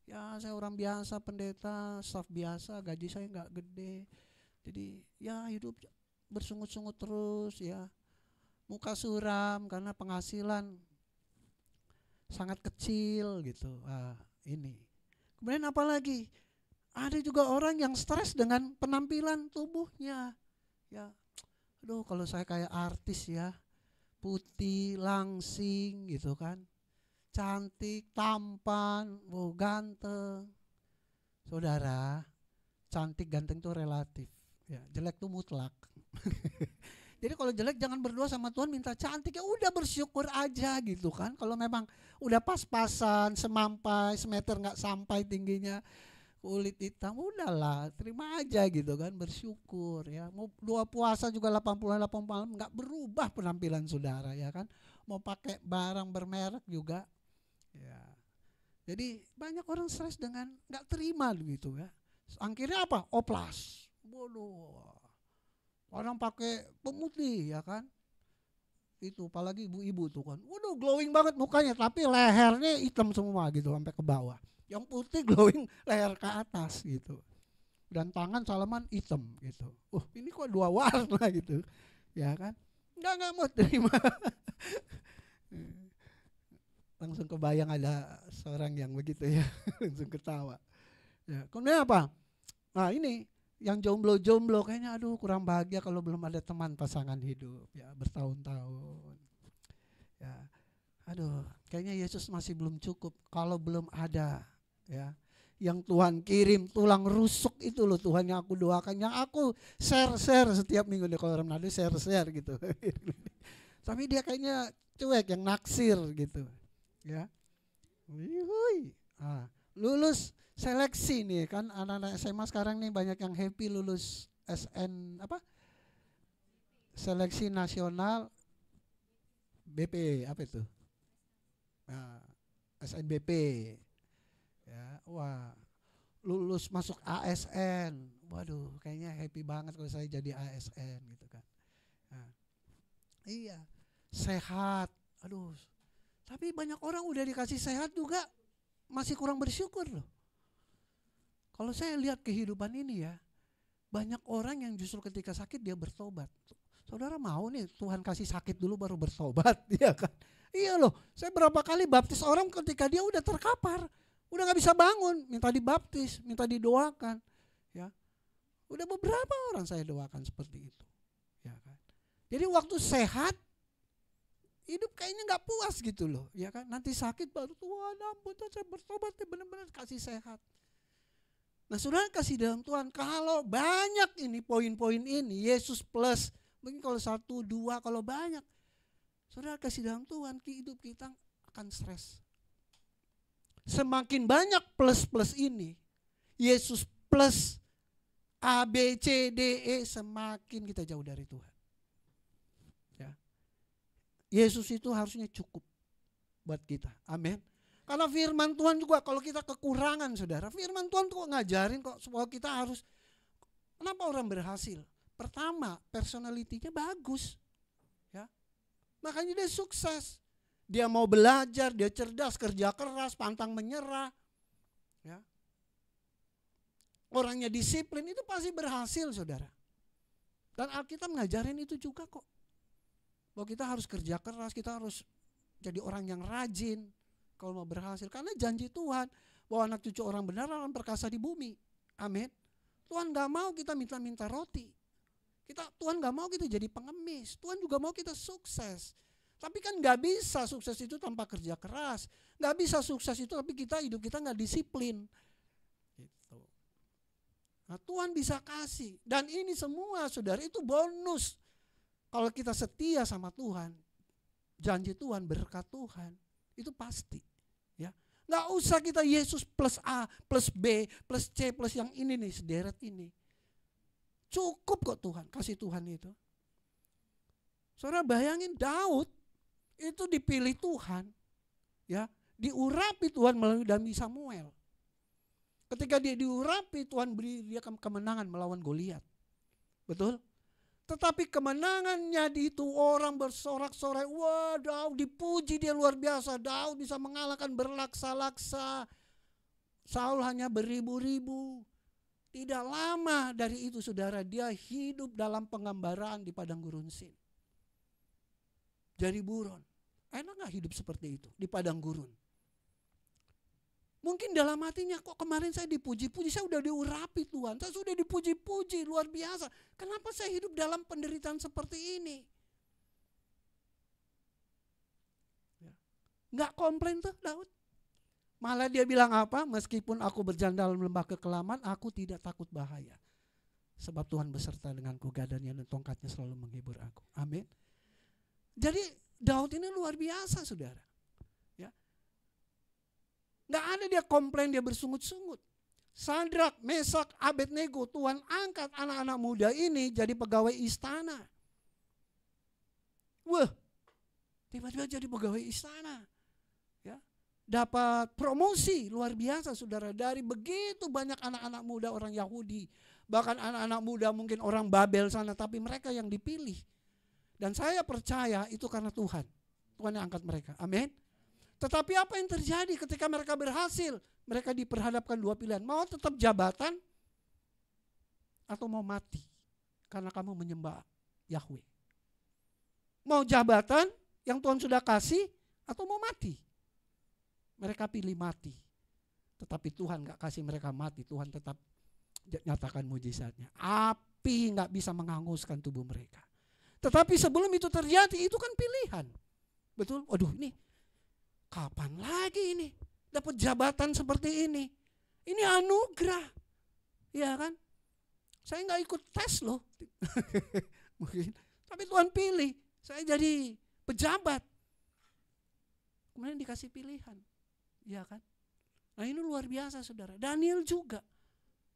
Ya saya orang biasa, pendeta, staf biasa, gaji saya nggak gede. Jadi ya hidup bersungut-sungut terus ya. Muka suram karena penghasilan sangat kecil gitu. Ini. Kemudian apa lagi? Ada juga orang yang stres dengan penampilan tubuhnya. Ya, aduh kalau saya kayak artis ya, putih, langsing gitu kan, cantik, tampan, ganteng. Saudara, cantik ganteng itu relatif. Ya, jelek itu mutlak. Jadi kalau jelek jangan berdoa sama Tuhan minta cantik, ya udah bersyukur aja gitu kan. Kalau memang udah pas-pasan, semampai, semeter nggak sampai tingginya, kulit hitam, udahlah terima aja gitu kan, bersyukur ya. Mau doa puasa juga 80 malam nggak berubah penampilan saudara ya kan. Mau pakai barang bermerek juga ya. Jadi banyak orang stres dengan nggak terima gitu ya. Akhirnya apa? Oplas. Bodoh. Orang pakai pemutih ya kan. Itu apalagi ibu-ibu tuh kan. Waduh glowing banget mukanya tapi lehernya hitam semua gitu sampai ke bawah. Yang putih glowing leher ke atas gitu. Dan tangan salaman hitam gitu. Ini kok dua warna gitu. Ya kan? Enggak mau terima. Langsung kebayang ada seorang yang begitu ya. Langsung ketawa. Ya, kemudian apa? Nah ini yang jomblo-jomblo kayaknya aduh kurang bahagia kalau belum ada teman pasangan hidup ya bertahun-tahun. Ya. Aduh, kayaknya Yesus masih belum cukup kalau belum ada ya yang Tuhan kirim tulang rusuk itu loh Tuhan yang aku doakan, yang aku share setiap minggu deh kalau orang Manado share gitu. Tapi dia kayaknya cuek, yang naksir gitu ya. Lulus seleksi nih kan anak-anak SMA sekarang nih banyak yang happy lulus seleksi nasional BP apa itu? SNBP ya, wah lulus masuk ASN, waduh kayaknya happy banget kalau saya jadi ASN gitu kan. Iya sehat, aduh tapi banyak orang udah dikasih sehat juga masih kurang bersyukur loh. Kalau saya lihat kehidupan ini ya, banyak orang yang justru ketika sakit dia bertobat. Saudara mau nih Tuhan kasih sakit dulu baru bertobat, ya kan? Iya loh, saya berapa kali baptis orang ketika dia udah terkapar, udah gak bisa bangun, minta dibaptis, minta didoakan, ya. Udah beberapa orang saya doakan seperti itu, ya kan. Jadi waktu sehat, hidup kayaknya gak puas gitu loh, ya kan. Nanti sakit baru Tuhan ampun, saya bertobat benar-benar kasih sehat. Nah saudara kasih dalam Tuhan, kalau banyak ini poin-poin ini, Yesus plus, mungkin kalau 1, 2, kalau banyak, saudara kasih dalam Tuhan, hidup kita akan stres. Semakin banyak plus-plus ini, Yesus plus A, B, C, D, E, semakin kita jauh dari Tuhan. Ya. Yesus itu harusnya cukup buat kita, amin. Karena firman Tuhan juga kalau kita kekurangan saudara, firman Tuhan tuh ngajarin kok supaya kita harus, kenapa orang berhasil? Pertama, personalitinya bagus. Ya. Makanya dia sukses. Dia mau belajar, dia cerdas, kerja keras, pantang menyerah. Ya. Orangnya disiplin itu pasti berhasil saudara. Dan Alkitab ngajarin itu juga kok. Bahwa kita harus kerja keras, kita harus jadi orang yang rajin kalau mau berhasil. Karena janji Tuhan bahwa anak cucu orang benar akan perkasa di bumi. Amin. Tuhan gak mau kita minta-minta roti. Tuhan gak mau kita jadi pengemis. Tuhan juga mau kita sukses. Tapi kan nggak bisa sukses itu tanpa kerja keras. Nggak bisa sukses itu tapi hidup kita nggak disiplin. Gitu. Nah, Tuhan bisa kasih. Dan ini semua saudara itu bonus. Kalau kita setia sama Tuhan, janji Tuhan, berkat Tuhan, itu pasti. Ya, nggak usah kita Yesus plus A, plus B, plus C, plus yang ini nih, sederet ini. Cukup kok Tuhan, kasih Tuhan itu. Saudara bayangin Daud itu dipilih Tuhan, ya, diurapi Tuhan melalui Nabi Samuel. Ketika dia diurapi, Tuhan beri dia kemenangan melawan Goliat. Betul? Tetapi kemenangannya di itu orang bersorak-sorai, wah Daud dipuji, dia luar biasa. Daud bisa mengalahkan berlaksa-laksa. Saul hanya beribu-ribu. Tidak lama dari itu saudara, dia hidup dalam pengambaraan di padang gurun Sin. Jadi buron. Enak gak hidup seperti itu di padang gurun? Mungkin dalam hatinya, kok kemarin saya dipuji-puji, saya udah diurapi Tuhan, saya sudah dipuji-puji, luar biasa. Kenapa saya hidup dalam penderitaan seperti ini? Ya. Nggak komplain tuh Daud. Malah dia bilang apa? Meskipun aku berjalan dalam lembah kekelaman, aku tidak takut bahaya. Sebab Tuhan beserta denganku, gadanya dan tongkatnya selalu menghibur aku. Amin. Jadi Daud ini luar biasa saudara. Ya. Nggak ada dia komplain, dia bersungut-sungut. Sadrak, Mesak, Abednego, Tuhan angkat anak-anak muda ini jadi pegawai istana. Wah, tiba-tiba jadi pegawai istana. Ya. Dapat promosi luar biasa saudara. Dari begitu banyak anak-anak muda orang Yahudi. Bahkan anak-anak muda mungkin orang Babel sana, tapi mereka yang dipilih. Dan saya percaya itu karena Tuhan. Tuhan yang angkat mereka. Amin. Tetapi apa yang terjadi ketika mereka berhasil? Mereka diperhadapkan dua pilihan. Mau tetap jabatan atau mau mati karena kamu menyembah Yahweh. Mau jabatan yang Tuhan sudah kasih atau mau mati? Mereka pilih mati. Tetapi Tuhan gak kasih mereka mati. Tuhan tetap nyatakan mujizatnya. Api gak bisa menghanguskan tubuh mereka. Tetapi sebelum itu terjadi, itu kan pilihan. Betul? Waduh, ini kapan lagi ini dapat jabatan seperti ini? Ini anugerah. Ya kan? Saya nggak ikut tes loh. Mungkin. Tapi Tuhan pilih. Saya jadi pejabat. Kemudian dikasih pilihan. Ya kan? Nah ini luar biasa saudara. Daniel juga.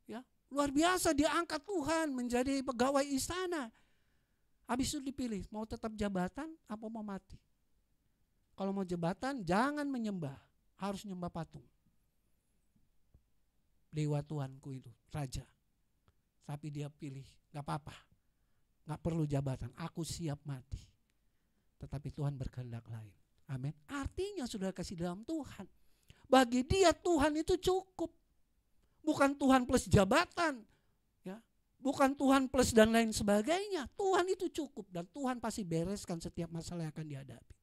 Ya, luar biasa diangkat Tuhan menjadi pegawai istana. Habis itu dipilih, mau tetap jabatan apa mau mati. Kalau mau jabatan jangan menyembah, harus nyembah patung. Dewa Tuhanku itu, raja. Tapi dia pilih, gak apa-apa, gak perlu jabatan, aku siap mati. Tetapi Tuhan berkehendak lain. Amin. Artinya sudah kasih dalam Tuhan. Bagi dia Tuhan itu cukup. Bukan Tuhan plus jabatan. Bukan Tuhan plus dan lain sebagainya. Tuhan itu cukup dan Tuhan pasti bereskan setiap masalah yang akan dihadapi.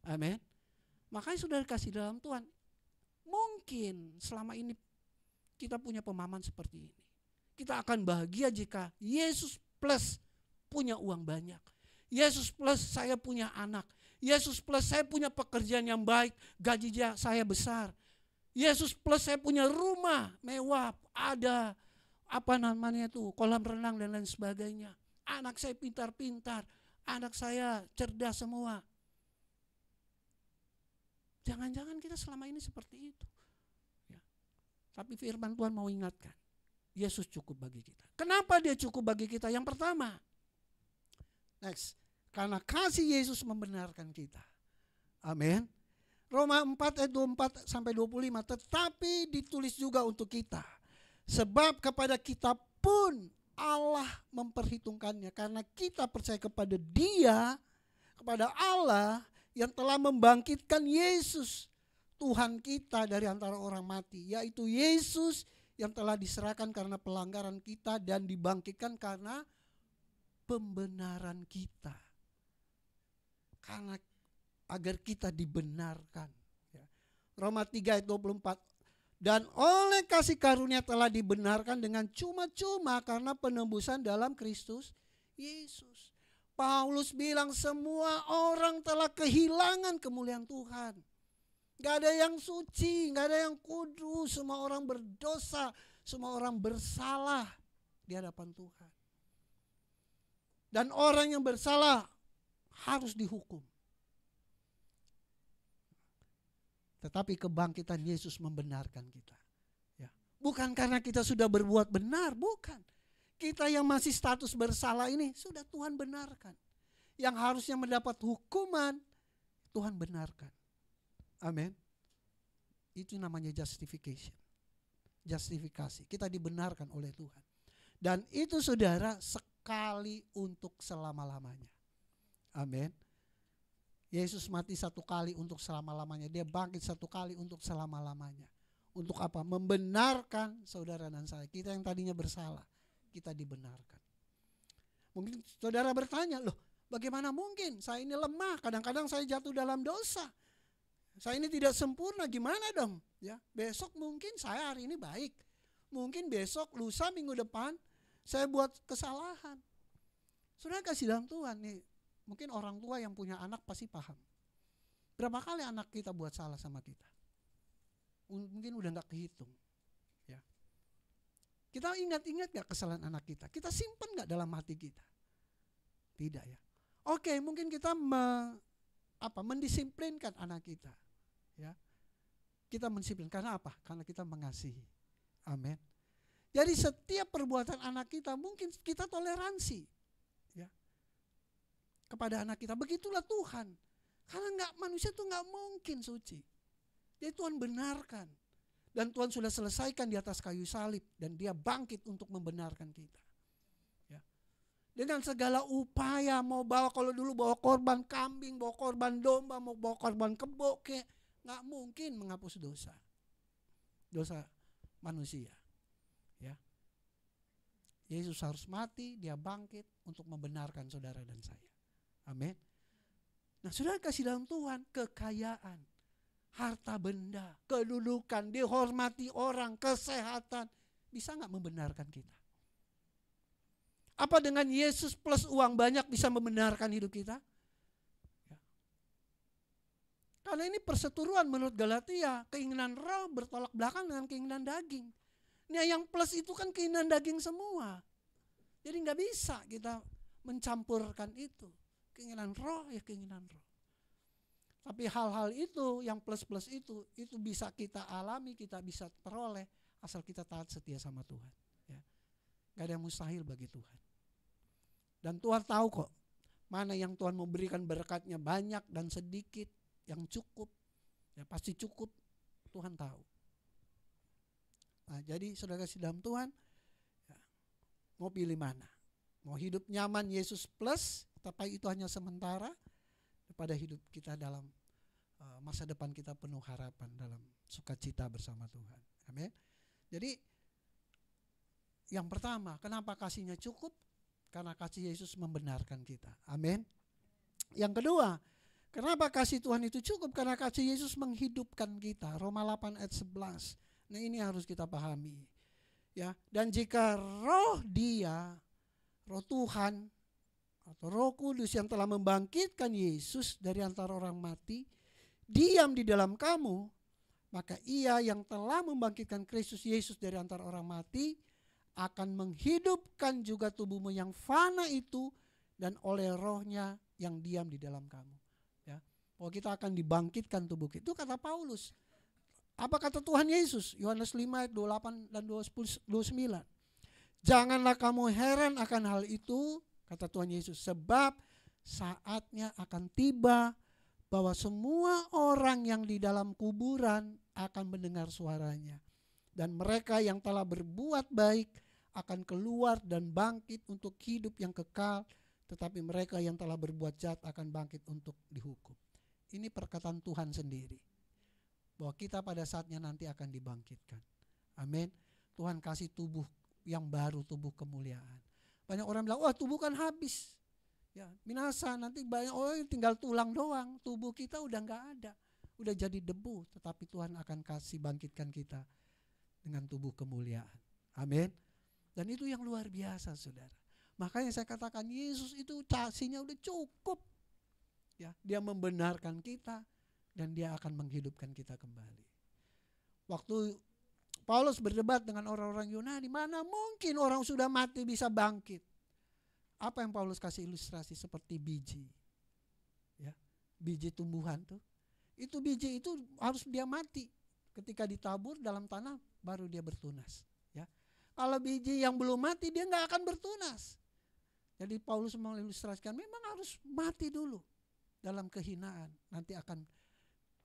Amin. Makanya sudah dikasih dalam Tuhan. Mungkin selama ini kita punya pemahaman seperti ini. Kita akan bahagia jika Yesus plus punya uang banyak. Yesus plus saya punya anak. Yesus plus saya punya pekerjaan yang baik. Gaji saya besar. Yesus plus saya punya rumah mewah. Ada kolam renang dan lain sebagainya. Anak saya pintar-pintar, anak saya cerdas semua. Jangan-jangan kita selama ini seperti itu. Ya. Tapi firman Tuhan mau ingatkan, Yesus cukup bagi kita. Kenapa dia cukup bagi kita? Yang pertama, next, karena kasih Yesus membenarkan kita. Amin. Roma 4 ayat 24 sampai 25, tetapi ditulis juga untuk kita. Sebab kepada kita pun Allah memperhitungkannya karena kita percaya kepada Dia, kepada Allah yang telah membangkitkan Yesus Tuhan kita dari antara orang mati, yaitu Yesus yang telah diserahkan karena pelanggaran kita dan dibangkitkan karena pembenaran kita. Karena agar kita dibenarkan. Roma 3 ayat 24. Dan oleh kasih karunia telah dibenarkan dengan cuma-cuma karena penebusan dalam Kristus Yesus. Paulus bilang semua orang telah kehilangan kemuliaan Tuhan. Gak ada yang suci, gak ada yang kudus. Semua orang berdosa, semua orang bersalah di hadapan Tuhan. Dan orang yang bersalah harus dihukum. Tetapi kebangkitan Yesus membenarkan kita. Ya. Bukan karena kita sudah berbuat benar, bukan. Kita yang masih status bersalah ini sudah Tuhan benarkan. Yang harusnya mendapat hukuman, Tuhan benarkan. Amin. Itu namanya justification. Justifikasi. Kita dibenarkan oleh Tuhan. Dan itu saudara sekali untuk selama-lamanya. Amin. Yesus mati satu kali untuk selama-lamanya. Dia bangkit satu kali untuk selama-lamanya. Untuk apa? Membenarkan saudara dan saya. Kita yang tadinya bersalah, kita dibenarkan. Mungkin saudara bertanya, loh bagaimana mungkin? Saya ini lemah, kadang-kadang saya jatuh dalam dosa. Saya ini tidak sempurna, gimana dong? Ya, besok mungkin saya hari ini baik. Mungkin besok, lusa, minggu depan saya buat kesalahan. Saudara kasih dalam Tuhan nih. Mungkin orang tua yang punya anak pasti paham. Berapa kali anak kita buat salah sama kita? Mungkin udah gak kehitung. Ya. Kita ingat-ingat gak kesalahan anak kita? Kita simpan gak dalam hati kita? Tidak ya. Oke, mungkin kita mendisiplinkan anak kita. Ya. Kita mendisiplin karena apa? Karena kita mengasihi. Amin. Jadi setiap perbuatan anak kita mungkin kita toleransi. Ya. Kepada anak kita. Begitulah Tuhan. Karena manusia itu gak mungkin suci. Jadi Tuhan benarkan. Dan Tuhan sudah selesaikan di atas kayu salib. Dan dia bangkit untuk membenarkan kita. Ya. Dengan segala upaya, mau bawa, kalau dulu bawa korban kambing, bawa korban domba, mau bawa korban kebo, gak mungkin menghapus dosa. Dosa manusia. Ya. Yesus harus mati, dia bangkit untuk membenarkan saudara dan saya. Amin. Nah, saudara kasih dalam Tuhan kekayaan, harta benda, kedudukan, dihormati orang, kesehatan, bisa gak membenarkan kita? Apa dengan Yesus plus uang banyak bisa membenarkan hidup kita? Ya. Karena ini perseteruan menurut Galatia, keinginan roh bertolak belakang dengan keinginan daging. Nah yang plus itu kan keinginan daging semua. Jadi gak bisa kita mencampurkan itu. Keinginan roh ya keinginan roh. Tapi hal-hal itu yang plus-plus itu bisa kita alami, kita bisa peroleh asal kita taat setia sama Tuhan. Ya. Gak ada yang mustahil bagi Tuhan. Dan Tuhan tahu kok mana yang Tuhan memberikan berkatnya banyak dan sedikit, yang cukup. Ya pasti cukup, Tuhan tahu. Nah, jadi saudara kasih dalam Tuhan, ya, mau pilih mana? Mau hidup nyaman Yesus plus, tapi itu hanya sementara, daripada hidup kita dalam masa depan kita penuh harapan dalam sukacita bersama Tuhan. Amin. Jadi yang pertama, kenapa kasihnya cukup? Karena kasih Yesus membenarkan kita. Amin. Yang kedua, kenapa kasih Tuhan itu cukup? Karena kasih Yesus menghidupkan kita. Roma 8 ayat 11. Nah ini harus kita pahami. Ya, dan jika roh dia, roh Tuhan atau Roh Kudus yang telah membangkitkan Yesus dari antara orang mati, diam di dalam kamu, maka ia yang telah membangkitkan Kristus Yesus dari antara orang mati akan menghidupkan juga tubuhmu yang fana itu dan oleh rohnya yang diam di dalam kamu. Ya, bahwa kita akan dibangkitkan tubuh kita. Itu kata Paulus. Apa kata Tuhan Yesus? Yohanes 5 ayat 28 dan 29. Janganlah kamu heran akan hal itu, kata Tuhan Yesus, sebab saatnya akan tiba bahwa semua orang yang di dalam kuburan akan mendengar suaranya. Dan mereka yang telah berbuat baik akan keluar dan bangkit untuk hidup yang kekal, tetapi mereka yang telah berbuat jahat akan bangkit untuk dihukum. Ini perkataan Tuhan sendiri, bahwa kita pada saatnya nanti akan dibangkitkan. Amin. Tuhan kasih tubuh yang baru, tubuh kemuliaan. Banyak orang bilang, wah tubuh kan habis. Ya, binasa, nanti banyak orang tinggal tulang doang. Tubuh kita udah gak ada, udah jadi debu. Tetapi Tuhan akan kasih bangkitkan kita dengan tubuh kemuliaan. Amin. Dan itu yang luar biasa saudara. Makanya saya katakan Yesus itu kasihnya udah cukup. Ya, dia membenarkan kita dan dia akan menghidupkan kita kembali. Waktu Paulus berdebat dengan orang-orang Yunani, mana mungkin orang sudah mati bisa bangkit? Apa yang Paulus kasih ilustrasi seperti biji. Ya, biji tumbuhan tuh. Itu biji itu harus dia mati. Ketika ditabur dalam tanah baru dia bertunas. Ya. Kalau biji yang belum mati dia nggak akan bertunas. Jadi Paulus mengilustrasikan memang harus mati dulu dalam kehinaan. Nanti akan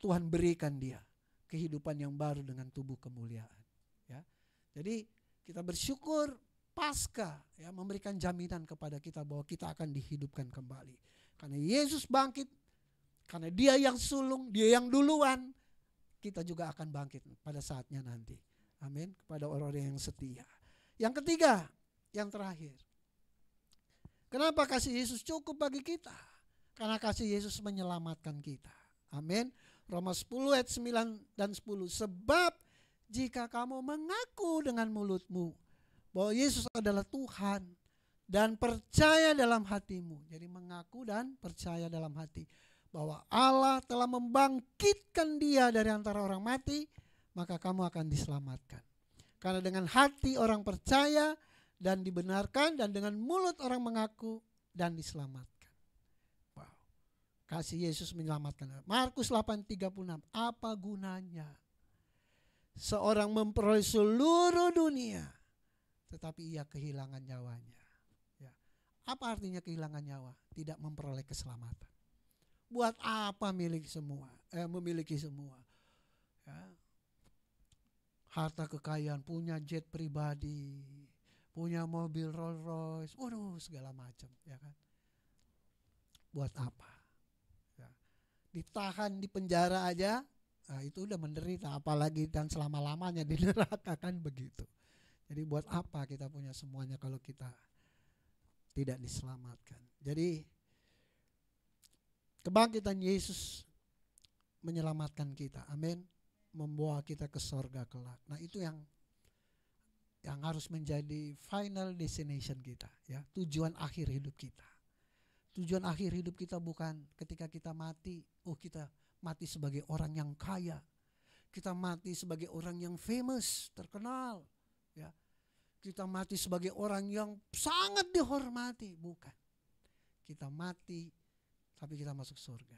Tuhan berikan dia kehidupan yang baru dengan tubuh kemuliaan. Ya. Jadi kita bersyukur Paskah ya memberikan jaminan kepada kita bahwa kita akan dihidupkan kembali. Karena Yesus bangkit, karena dia yang sulung, dia yang duluan, kita juga akan bangkit pada saatnya nanti. Amin. Kepada orang-orang yang setia. Yang ketiga, yang terakhir. Kenapa kasih Yesus cukup bagi kita? Karena kasih Yesus menyelamatkan kita. Amin. Roma 10 ayat 9 dan 10. Sebab jika kamu mengaku dengan mulutmu bahwa Yesus adalah Tuhan dan percaya dalam hatimu. Jadi mengaku dan percaya dalam hati bahwa Allah telah membangkitkan dia dari antara orang mati, maka kamu akan diselamatkan. Karena dengan hati orang percaya dan dibenarkan, dan dengan mulut orang mengaku dan diselamatkan. Wow. Kasih Yesus menyelamatkan. Markus 8:36. Apa gunanya seorang memperoleh seluruh dunia tetapi ia kehilangan nyawanya? Ya. Apa artinya kehilangan nyawa? Tidak memperoleh keselamatan. Buat apa memiliki semua? Ya. Harta kekayaan, punya jet pribadi, punya mobil Rolls Royce, waduh segala macam, ya kan? Buat apa? Ya. Ditahan di penjara aja, nah itu udah menderita, apalagi dan selama-lamanya di neraka, kan begitu. Jadi buat apa kita punya semuanya kalau kita tidak diselamatkan? Jadi kebangkitan Yesus menyelamatkan kita. Amin. Membawa kita ke sorga kelak. Nah itu yang harus menjadi final destination kita. Ya, tujuan akhir hidup kita. Tujuan akhir hidup kita bukan ketika kita mati. Oh, kita mati sebagai orang yang kaya. Kita mati sebagai orang yang famous, terkenal. Ya, kita mati sebagai orang yang sangat dihormati. Bukan. Kita mati tapi kita masuk surga.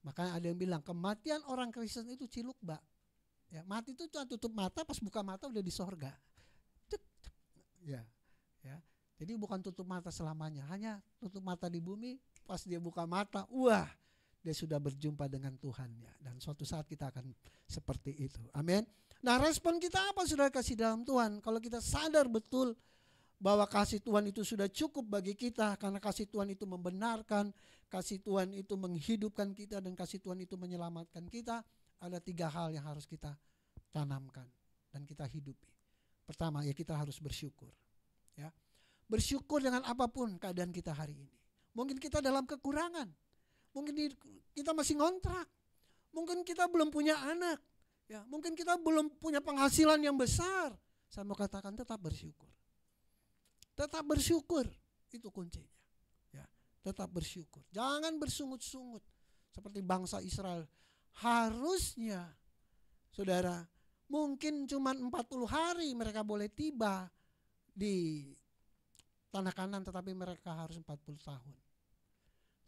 Makanya ada yang bilang kematian orang Kristen itu cilukba. Ya, mati itu cuma tutup mata, pas buka mata udah di sorga. Ya, ya. Jadi bukan tutup mata selamanya, hanya tutup mata di bumi, pas dia buka mata, wah, dia sudah berjumpa dengan Tuhannya. Dan suatu saat kita akan seperti itu. Amin. Nah, respon kita apa saudara kasih dalam Tuhan? Kalau kita sadar betul bahwa kasih Tuhan itu sudah cukup bagi kita, karena kasih Tuhan itu membenarkan, kasih Tuhan itu menghidupkan kita, dan kasih Tuhan itu menyelamatkan kita, ada 3 hal yang harus kita tanamkan dan kita hidupi. Pertama, ya kita harus bersyukur. Ya. Bersyukur dengan apapun keadaan kita hari ini. Mungkin kita dalam kekurangan, mungkin kita masih ngontrak, mungkin kita belum punya anak, ya, mungkin kita belum punya penghasilan yang besar. Saya mau katakan tetap bersyukur. Tetap bersyukur, itu kuncinya. Ya, tetap bersyukur. Jangan bersungut-sungut seperti bangsa Israel. Harusnya, saudara, mungkin cuma 40 hari mereka boleh tiba di tanah Kanan, tetapi mereka harus 40 tahun.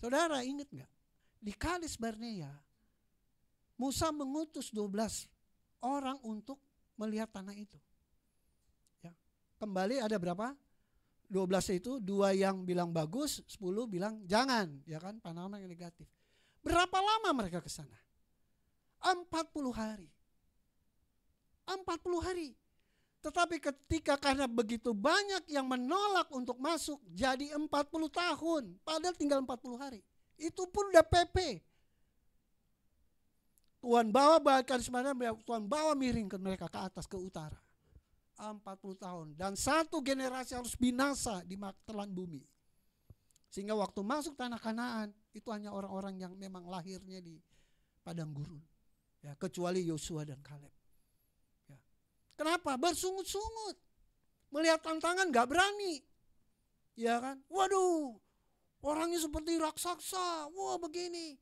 Saudara ingat gak? Di Kades Barnea, Musa mengutus 12 orang untuk melihat tanah itu. Ya. Kembali ada berapa? 12 itu 2 yang bilang bagus, 10 bilang jangan, ya kan, pandangan yang negatif. Berapa lama mereka ke sana? 40 hari. 40 hari. Tetapi ketika karena begitu banyak yang menolak untuk masuk, jadi 40 tahun, padahal tinggal 40 hari. Itu pun udah PP. Tuhan bawa bahkan sebenarnya Tuhan bawa miring ke mereka ke atas, ke utara. 40 tahun. Dan 1 generasi harus binasa di telan bumi. Sehingga waktu masuk tanah Kanaan, itu hanya orang-orang yang memang lahirnya di padang gurun. Ya, kecuali Yosua dan Kaleb. Kenapa? Bersungut-sungut. Melihat tantangan gak berani. Ya kan? Waduh, orangnya seperti raksasa. Wah, begini.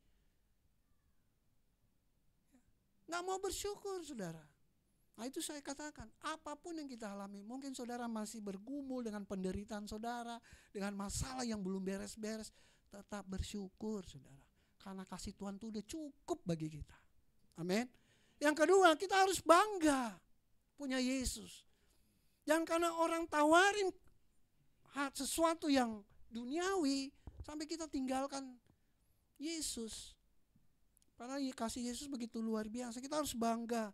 Nggak mau bersyukur, saudara. Nah, itu saya katakan, apapun yang kita alami, mungkin saudara masih bergumul dengan penderitaan saudara, dengan masalah yang belum beres-beres, tetap bersyukur, saudara. Karena kasih Tuhan itu udah cukup bagi kita. Amin. Yang kedua, kita harus bangga punya Yesus. Jangan karena orang tawarin sesuatu yang duniawi, sampai kita tinggalkan Yesus. Padahal kasih Yesus begitu luar biasa. Kita harus bangga.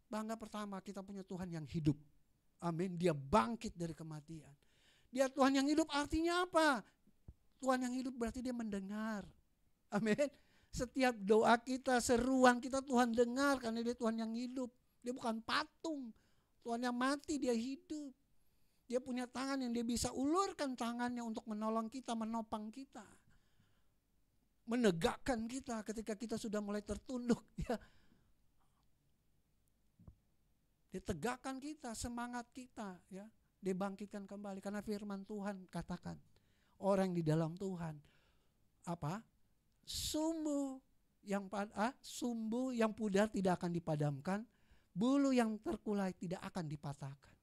Bangga pertama, kita punya Tuhan yang hidup. Amin. Dia bangkit dari kematian. Dia Tuhan yang hidup artinya apa? Tuhan yang hidup berarti dia mendengar. Amin. Setiap doa kita, seruan kita Tuhan dengar karena dia Tuhan yang hidup. Dia bukan patung. Tuhan yang mati, dia hidup. Dia punya tangan yang dia bisa ulurkan tangannya untuk menolong kita, menopang kita. Menegakkan kita ketika kita sudah mulai tertunduk. Ya. Dia tegakkan kita, semangat kita, ya. Dia bangkitkan kembali karena firman Tuhan katakan, orang di dalam Tuhan apa? Sumbu yang pudar tidak akan dipadamkan, bulu yang terkulai tidak akan dipatahkan.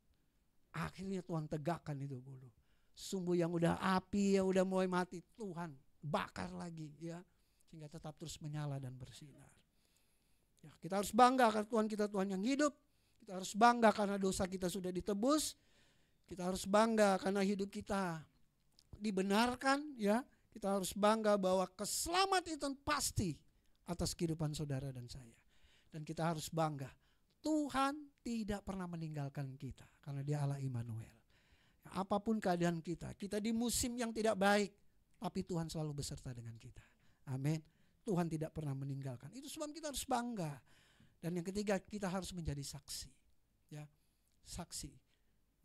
Akhirnya Tuhan tegakkan itu bulu. Sumbu yang udah api, yang udah mulai mati, Tuhan bakar lagi, ya, sehingga tetap terus menyala dan bersinar. Ya, kita harus bangga karena Tuhan kita Tuhan yang hidup. Kita harus bangga karena dosa kita sudah ditebus. Kita harus bangga karena hidup kita dibenarkan, ya. Kita harus bangga bahwa keselamatan itu pasti atas kehidupan saudara dan saya. Dan kita harus bangga, Tuhan tidak pernah meninggalkan kita karena Dia Allah Immanuel. Apapun keadaan kita di musim yang tidak baik, tapi Tuhan selalu beserta dengan kita. Amin. Tuhan tidak pernah meninggalkan. Itu sebab kita harus bangga. Dan yang ketiga, kita harus menjadi saksi. Ya, saksi,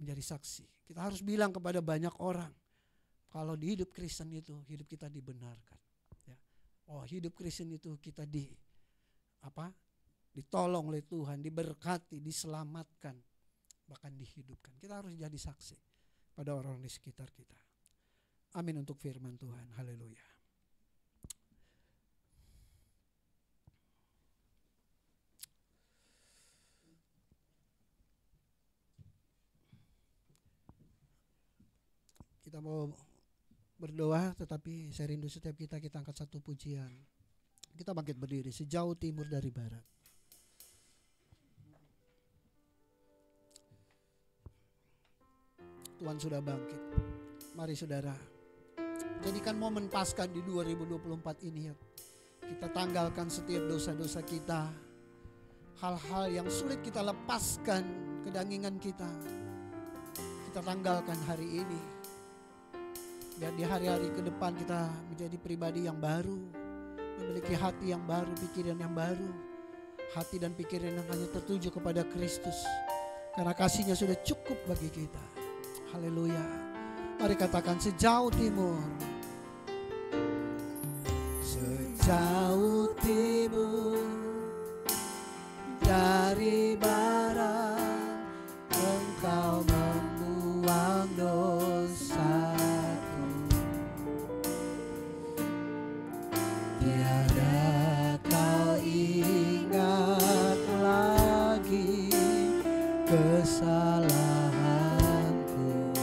menjadi saksi. Kita harus bilang kepada banyak orang, kalau di hidup Kristen itu, hidup kita dibenarkan. Ya. Oh, hidup Kristen itu kita ditolong oleh Tuhan, diberkati, diselamatkan, bahkan dihidupkan. Kita harus jadi saksi pada orang di sekitar kita. Amin untuk firman Tuhan. Haleluya. Kita mau berdoa, tetapi saya rindu setiap kita angkat satu pujian. Kita bangkit berdiri, sejauh timur dari barat. Tuhan sudah bangkit. Mari saudara, jadikan momen Paskah di 2024 ini, ya. Kita tanggalkan setiap dosa-dosa kita, hal-hal yang sulit kita lepaskan, kedangingan kita tanggalkan hari ini. Biar di hari-hari ke depan kita menjadi pribadi yang baru, memiliki hati yang baru, pikiran yang baru, hati dan pikiran yang hanya tertuju kepada Kristus, karena kasih-Nya sudah cukup bagi kita. Haleluya. Mari katakan, sejauh timur, sejauh timur dari barat, Engkau membuang dosa. Tiada kau ingat lagi kesalahanku,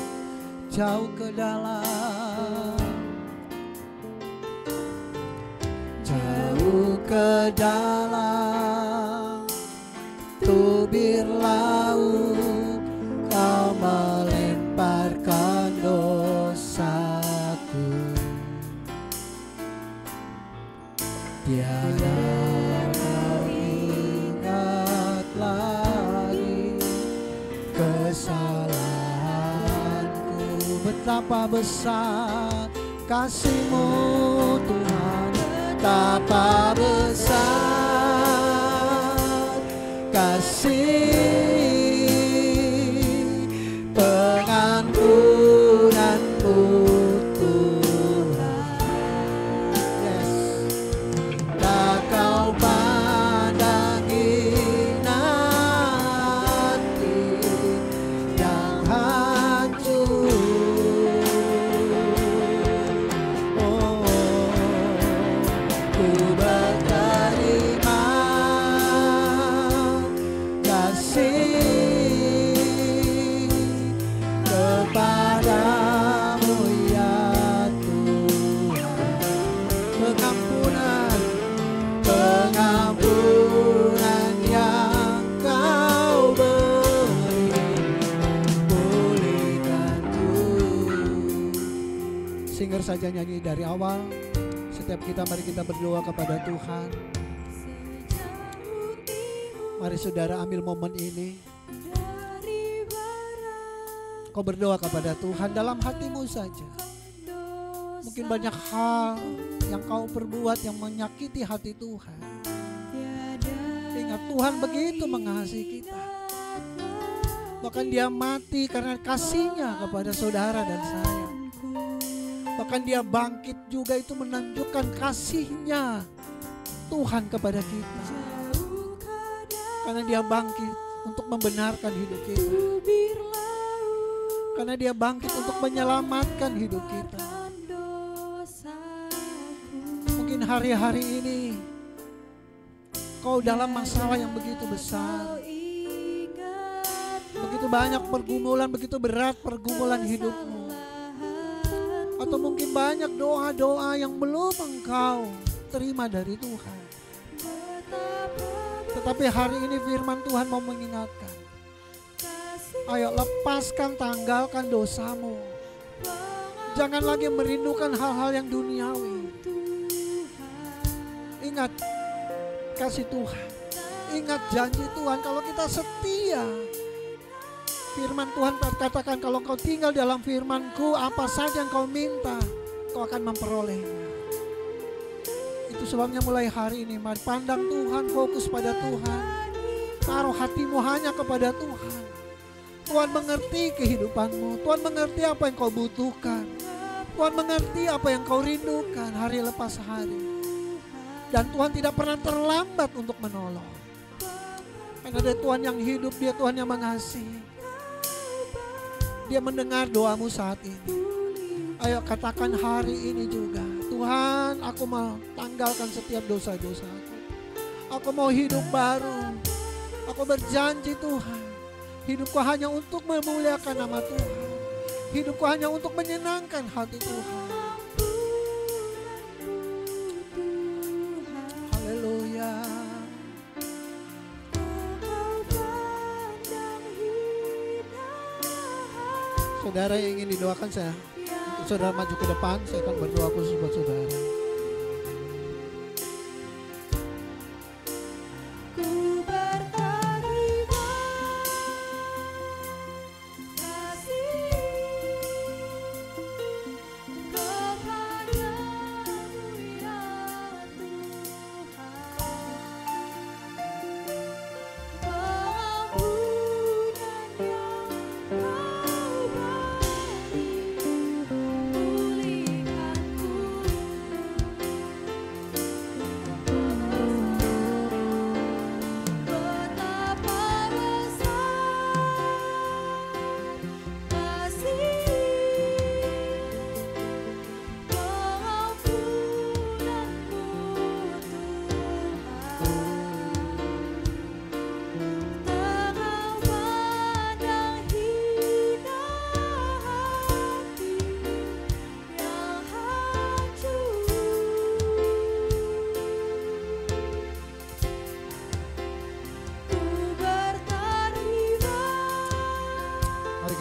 jauh ke dalam, jauh ke dalam tubir laut, kau melemparkan dosaku. Tiada kau ingat lagi kesalahanku. Betapa besar kasih-Mu Tuhan, betapa besar kasih pengampunan-Mu Tuhan. Yes. Tak kau pandangi hati yang hancur, singer saja nyanyi dari awal. Setiap kita, mari kita berdoa kepada Tuhan. Mari saudara ambil momen ini. Kau berdoa kepada Tuhan dalam hatimu saja. Mungkin banyak hal yang kau perbuat yang menyakiti hati Tuhan. Ingat, Tuhan begitu mengasihi kita. Bahkan dia mati karena kasihnya kepada saudara dan saya. Bahkan dia bangkit juga itu menunjukkan kasihnya Tuhan kepada kita. Karena dia bangkit untuk membenarkan hidup kita. Karena dia bangkit untuk menyelamatkan hidup kita. Mungkin hari-hari ini kau dalam masalah yang begitu besar. Begitu banyak pergumulan, begitu berat pergumulan hidupmu. Atau mungkin banyak doa-doa yang belum engkau terima dari Tuhan. Tetapi hari ini firman Tuhan mau mengingatkan. Ayo lepaskan, tanggalkan dosamu. Jangan lagi merindukan hal-hal yang duniawi. Ingat kasih Tuhan. Ingat janji Tuhan kalau kita setia. Firman Tuhan katakan kalau kau tinggal dalam firman-Ku, apa saja yang kau minta, kau akan memperolehnya. Itu sebabnya mulai hari ini mari pandang Tuhan, fokus pada Tuhan. Taruh hatimu hanya kepada Tuhan. Tuhan mengerti kehidupanmu. Tuhan mengerti apa yang kau butuhkan. Tuhan mengerti apa yang kau rindukan hari lepas hari. Dan Tuhan tidak pernah terlambat untuk menolong. Karena ada Tuhan yang hidup, dia Tuhan yang mengasihi. Dia mendengar doamu saat ini. Ayo katakan hari ini juga, Tuhan, aku mau tanggalkan setiap dosa-dosaku. Aku mau hidup baru. Aku berjanji Tuhan, hidupku hanya untuk memuliakan nama Tuhan. Hidupku hanya untuk menyenangkan hati Tuhan. Haleluya. Saudara yang ingin didoakan, saya saudara maju ke depan, saya akan berdoa khusus buat saudara.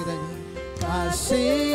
Terima kasih.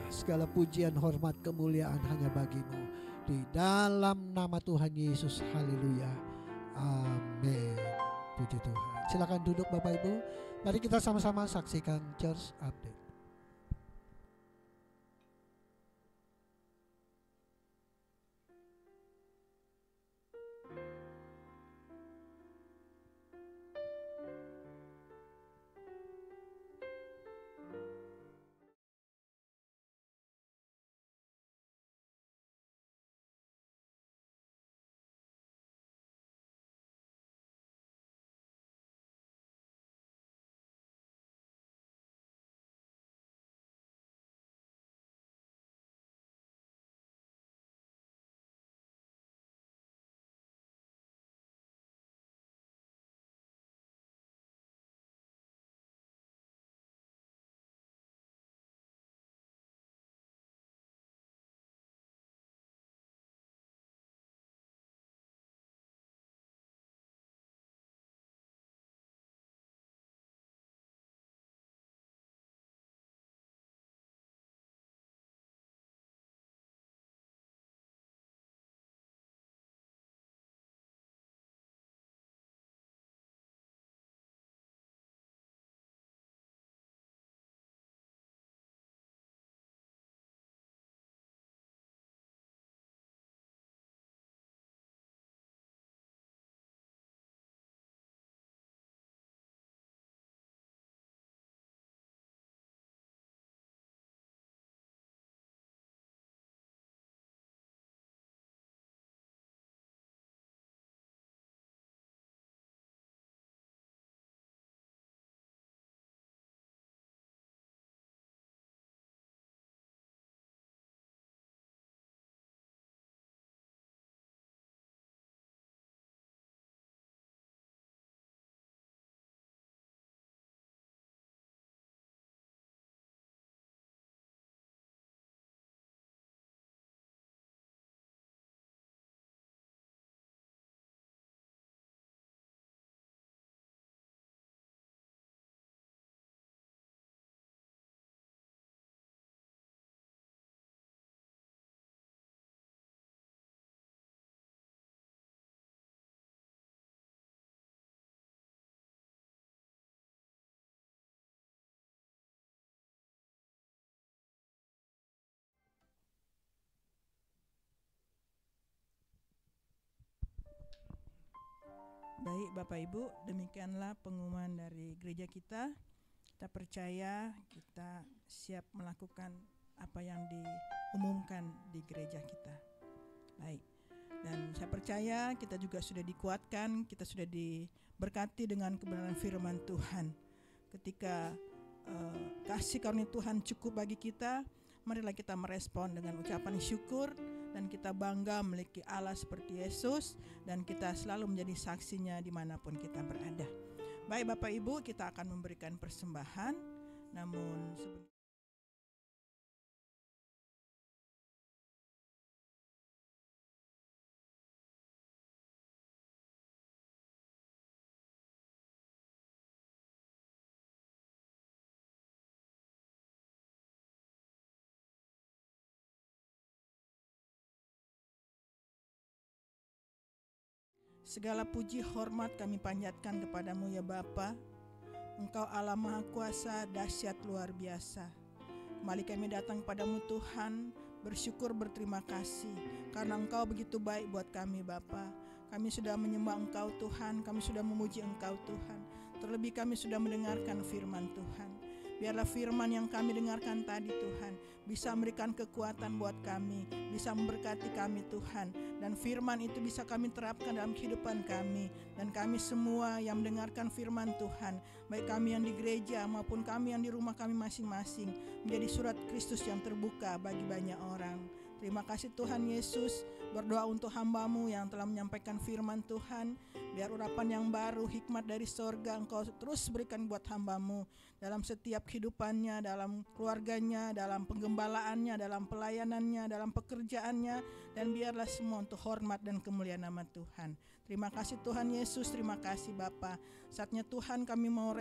Segala pujian, hormat, kemuliaan hanya bagi-Mu. Di dalam nama Tuhan Yesus, haleluya. Amin. Puji Tuhan. Silakan duduk Bapak Ibu. Mari kita sama-sama saksikan Church Update. Baik Bapak Ibu, demikianlah pengumuman dari gereja kita. Kita percaya kita siap melakukan apa yang diumumkan di gereja kita. Baik, dan saya percaya kita juga sudah dikuatkan, kita sudah diberkati dengan kebenaran firman Tuhan. Ketika kasih karunia Tuhan cukup bagi kita, marilah kita merespon dengan ucapan syukur. Dan kita bangga memiliki Allah seperti Yesus, dan kita selalu menjadi saksinya dimanapun kita berada. Baik Bapak Ibu, kita akan memberikan persembahan. Namun segala puji hormat kami panjatkan kepadamu ya Bapa. Engkau Allah Maha Kuasa, dahsyat luar biasa. Kembali kami datang padamu Tuhan, bersyukur berterima kasih karena Engkau begitu baik buat kami Bapa. Kami sudah menyembah Engkau Tuhan, kami sudah memuji Engkau Tuhan. Terlebih kami sudah mendengarkan firman Tuhan. Biarlah firman yang kami dengarkan tadi Tuhan bisa memberikan kekuatan buat kami, bisa memberkati kami Tuhan. Dan firman itu bisa kami terapkan dalam kehidupan kami. Dan kami semua yang mendengarkan firman Tuhan, baik kami yang di gereja maupun kami yang di rumah kami masing-masing, menjadi surat Kristus yang terbuka bagi banyak orang. Terima kasih Tuhan Yesus. Berdoa untuk hamba-Mu yang telah menyampaikan firman Tuhan. Biar urapan yang baru, hikmat dari sorga Engkau terus berikan buat hamba-Mu dalam setiap kehidupannya, dalam keluarganya, dalam penggembalaannya, dalam pelayanannya, dalam pekerjaannya, dan biarlah semua untuk hormat dan kemuliaan nama Tuhan. Terima kasih Tuhan Yesus, terima kasih Bapa. Saatnya Tuhan kami mau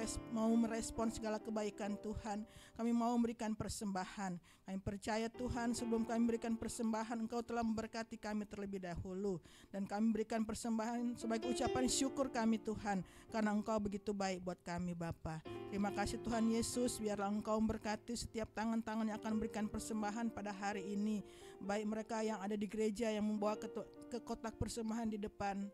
merespon segala kebaikan Tuhan. Kami mau memberikan persembahan. Kami percaya Tuhan, sebelum kami memberikan persembahan, Engkau telah memberkati kami terlebih dahulu. Dan kami berikan persembahan sebagai ucapan syukur kami Tuhan, karena Engkau begitu baik buat kami Bapa. Terima kasih Tuhan Yesus, biarlah Engkau memberkati setiap tangan-tangan yang akan memberikan persembahan pada hari ini. Baik mereka yang ada di gereja yang membawa ke kotak persembahan di depan,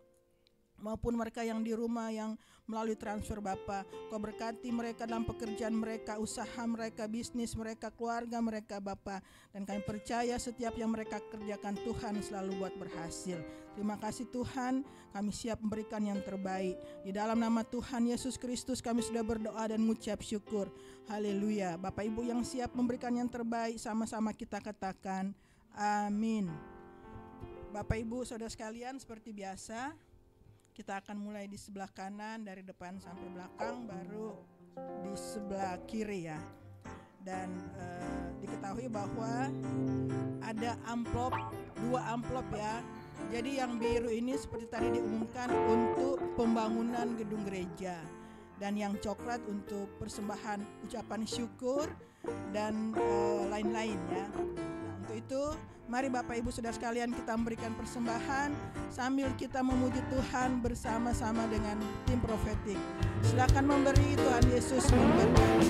maupun mereka yang di rumah yang melalui transfer Bapa. Kau berkati mereka dalam pekerjaan mereka, usaha mereka, bisnis mereka, keluarga mereka Bapa. Dan kami percaya setiap yang mereka kerjakan Tuhan selalu buat berhasil. Terima kasih Tuhan, kami siap memberikan yang terbaik. Di dalam nama Tuhan Yesus Kristus kami sudah berdoa dan mengucap syukur. Haleluya. Bapak Ibu yang siap memberikan yang terbaik, sama-sama kita katakan amin. Bapak Ibu saudara sekalian, seperti biasa kita akan mulai di sebelah kanan dari depan sampai belakang, baru di sebelah kiri ya. Dan diketahui bahwa ada amplop, 2 amplop ya. Jadi yang biru ini seperti tadi diumumkan untuk pembangunan gedung gereja, dan yang coklat untuk persembahan ucapan syukur dan lain-lain ya. Nah, untuk itu mari Bapak Ibu Saudara sekalian kita memberikan persembahan sambil kita memuji Tuhan bersama-sama dengan tim profetik. Silakan memberi, Tuhan Yesus memberkati.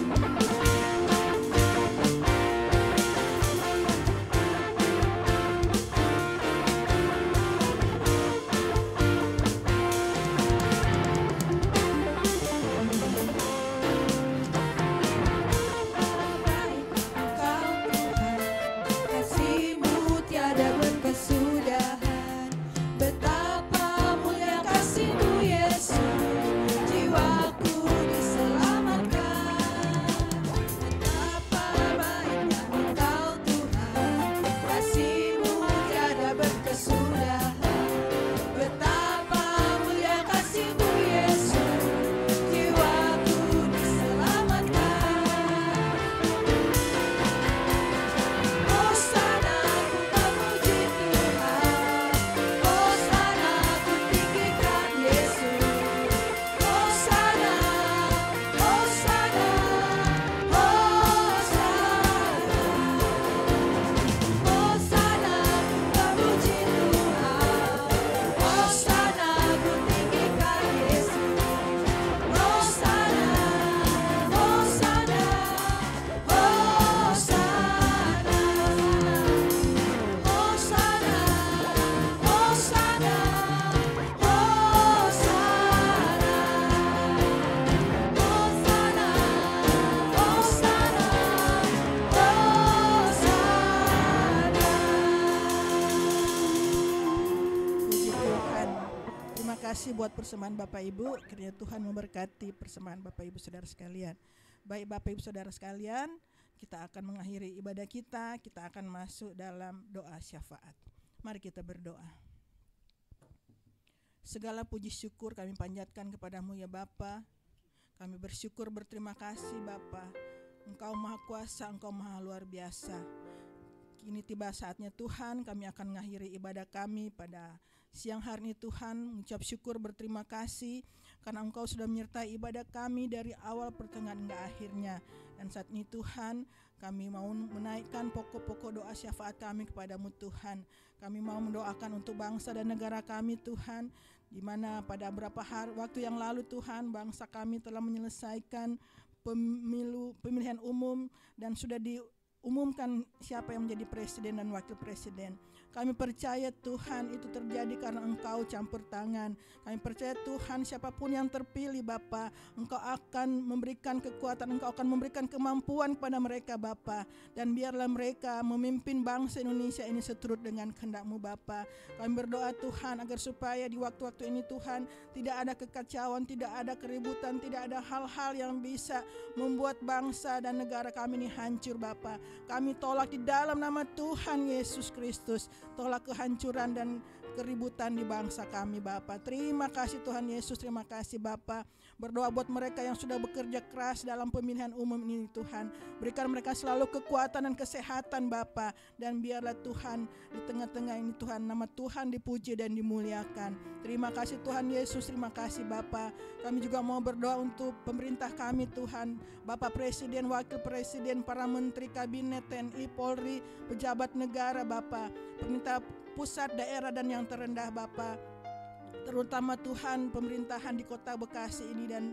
Kasih buat persembahan Bapak Ibu, kiranya Tuhan memberkati persembahan Bapak Ibu Saudara sekalian. Baik Bapak Ibu Saudara sekalian, kita akan mengakhiri ibadah kita akan masuk dalam doa syafaat. Mari kita berdoa. Segala puji syukur kami panjatkan kepadamu ya Bapa. Kami bersyukur berterima kasih Bapa. Engkau Maha Kuasa, Engkau Maha Luar Biasa. Kini tiba saatnya Tuhan, kami akan mengakhiri ibadah kami pada siang hari ini Tuhan, mengucap syukur berterima kasih karena Engkau sudah menyertai ibadah kami dari awal pertengahan hingga akhirnya. Dan saat ini Tuhan, kami mau menaikkan pokok-pokok doa syafaat kami kepadamu Tuhan. Kami mau mendoakan untuk bangsa dan negara kami Tuhan, di mana pada beberapa hari waktu yang lalu Tuhan, bangsa kami telah menyelesaikan pemilihan umum dan sudah diumumkan siapa yang menjadi presiden dan wakil presiden. Kami percaya Tuhan itu terjadi karena Engkau campur tangan. Kami percaya Tuhan siapapun yang terpilih Bapa, Engkau akan memberikan kekuatan, Engkau akan memberikan kemampuan kepada mereka Bapa. Dan biarlah mereka memimpin bangsa Indonesia ini seturut dengan kehendak-Mu Bapa. Kami berdoa Tuhan agar supaya di waktu-waktu ini Tuhan tidak ada kekacauan, tidak ada keributan, tidak ada hal-hal yang bisa membuat bangsa dan negara kami ini hancur Bapa. Kami tolak di dalam nama Tuhan Yesus Kristus, tolak kehancuran dan keributan di bangsa kami Bapa. Terima kasih Tuhan Yesus, terima kasih Bapa. Berdoa buat mereka yang sudah bekerja keras dalam pemilihan umum ini Tuhan. Berikan mereka selalu kekuatan dan kesehatan Bapa. Dan biarlah Tuhan di tengah-tengah ini Tuhan, nama Tuhan dipuji dan dimuliakan. Terima kasih Tuhan Yesus, terima kasih Bapa. Kami juga mau berdoa untuk pemerintah kami Tuhan, Bapak Presiden, Wakil Presiden, para Menteri Kabinet, TNI, Polri, pejabat negara Bapa, pemerintah pusat, daerah dan yang terendah Bapa, terutama Tuhan pemerintahan di kota Bekasi ini dan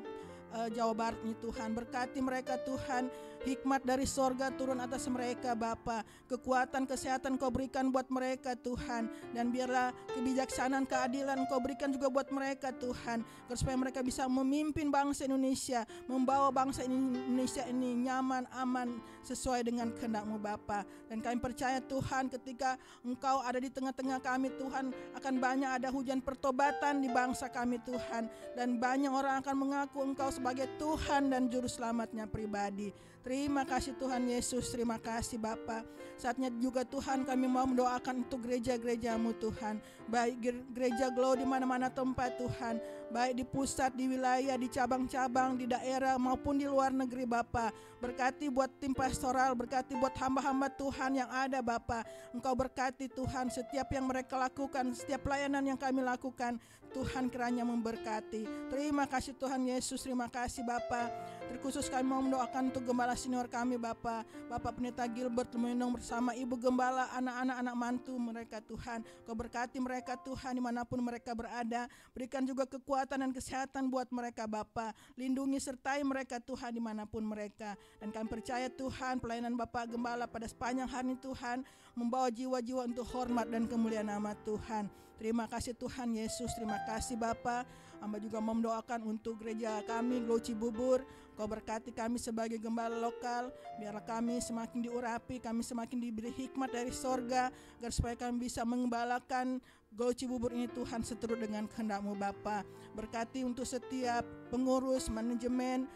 Jawa Barat ini Tuhan. Berkati mereka Tuhan, hikmat dari sorga turun atas mereka Bapa. Kekuatan, kesehatan Kau berikan buat mereka Tuhan. Dan biarlah kebijaksanaan, keadilan Kau berikan juga buat mereka Tuhan, supaya mereka bisa memimpin bangsa Indonesia, membawa bangsa Indonesia ini nyaman, aman, sesuai dengan kehendak-Mu Bapa. Dan kami percaya Tuhan, ketika Engkau ada di tengah-tengah kami Tuhan, akan banyak ada hujan pertobatan di bangsa kami Tuhan. Dan banyak orang akan mengaku Engkau sebagai Tuhan dan Juru Selamatnya pribadi. Terima kasih Tuhan Yesus, terima kasih Bapa. Saatnya juga Tuhan kami mau mendoakan untuk gereja-gereja-Mu Tuhan. Baik gereja Glow di mana-mana tempat Tuhan, baik di pusat, di wilayah, di cabang-cabang, di daerah maupun di luar negeri Bapa. Berkati buat tim pastoral, berkati buat hamba-hamba Tuhan yang ada Bapa. Engkau berkati Tuhan setiap yang mereka lakukan, setiap pelayanan yang kami lakukan, Tuhan kiranya memberkati. Terima kasih Tuhan Yesus, terima kasih Bapa. Terkhusus kami mau mendoakan untuk gembala senior kami Bapa, Bapak Pendeta Gilbert Luminong bersama Ibu Gembala, anak-anak mantu mereka Tuhan. Kau berkati mereka Tuhan dimanapun mereka berada. Berikan juga kekuatan dan kesehatan buat mereka Bapa. Lindungi sertai mereka Tuhan dimanapun mereka. Dan kami percaya Tuhan pelayanan Bapak Gembala pada sepanjang hari Tuhan membawa jiwa-jiwa untuk hormat dan kemuliaan nama Tuhan. Terima kasih Tuhan Yesus, terima kasih Bapa. Hamba juga mau mendoakan untuk gereja kami Glow Cibubur. Kau berkati kami sebagai gembala lokal, biarlah kami semakin diurapi, kami semakin diberi hikmat dari sorga, agar supaya kami bisa mengembalakan Glow Cibubur ini Tuhan seturut dengan kehendak-Mu Bapa. Berkati untuk setiap pengurus, manajemen,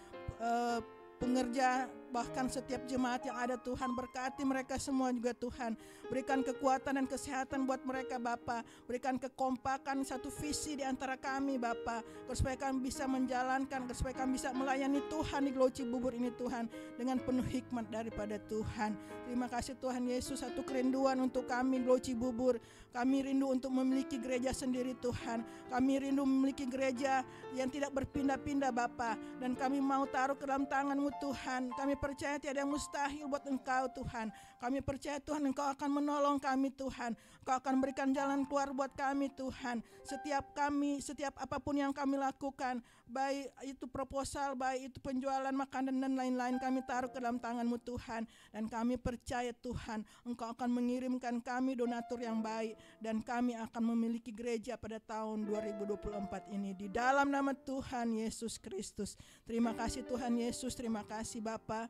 pengerja, bahkan setiap jemaat yang ada Tuhan. Berkati mereka semua juga Tuhan. Berikan kekuatan dan kesehatan buat mereka Bapa. Berikan kekompakan satu visi di antara kami Bapa, supaya kami bisa menjalankan, supaya kami bisa melayani Tuhan di Glow Cibubur ini Tuhan dengan penuh hikmat daripada Tuhan. Terima kasih Tuhan Yesus. Satu kerinduan untuk kami Glow Cibubur. Kami rindu untuk memiliki gereja sendiri Tuhan. Kami rindu memiliki gereja yang tidak berpindah-pindah Bapa. Dan kami mau taruh ke dalam tangan-Mu Tuhan. Kami percaya tiada yang mustahil buat Engkau Tuhan. Kami percaya Tuhan Engkau akan menolong kami Tuhan. Engkau akan berikan jalan keluar buat kami Tuhan. Setiap apapun yang kami lakukan, baik itu proposal, baik itu penjualan makanan dan lain-lain, kami taruh ke dalam tangan-Mu Tuhan. Dan kami percaya Tuhan Engkau akan mengirimkan kami donatur yang baik, dan kami akan memiliki gereja pada tahun 2024 ini di dalam nama Tuhan Yesus Kristus. Terima kasih Tuhan Yesus, terima kasih Bapa.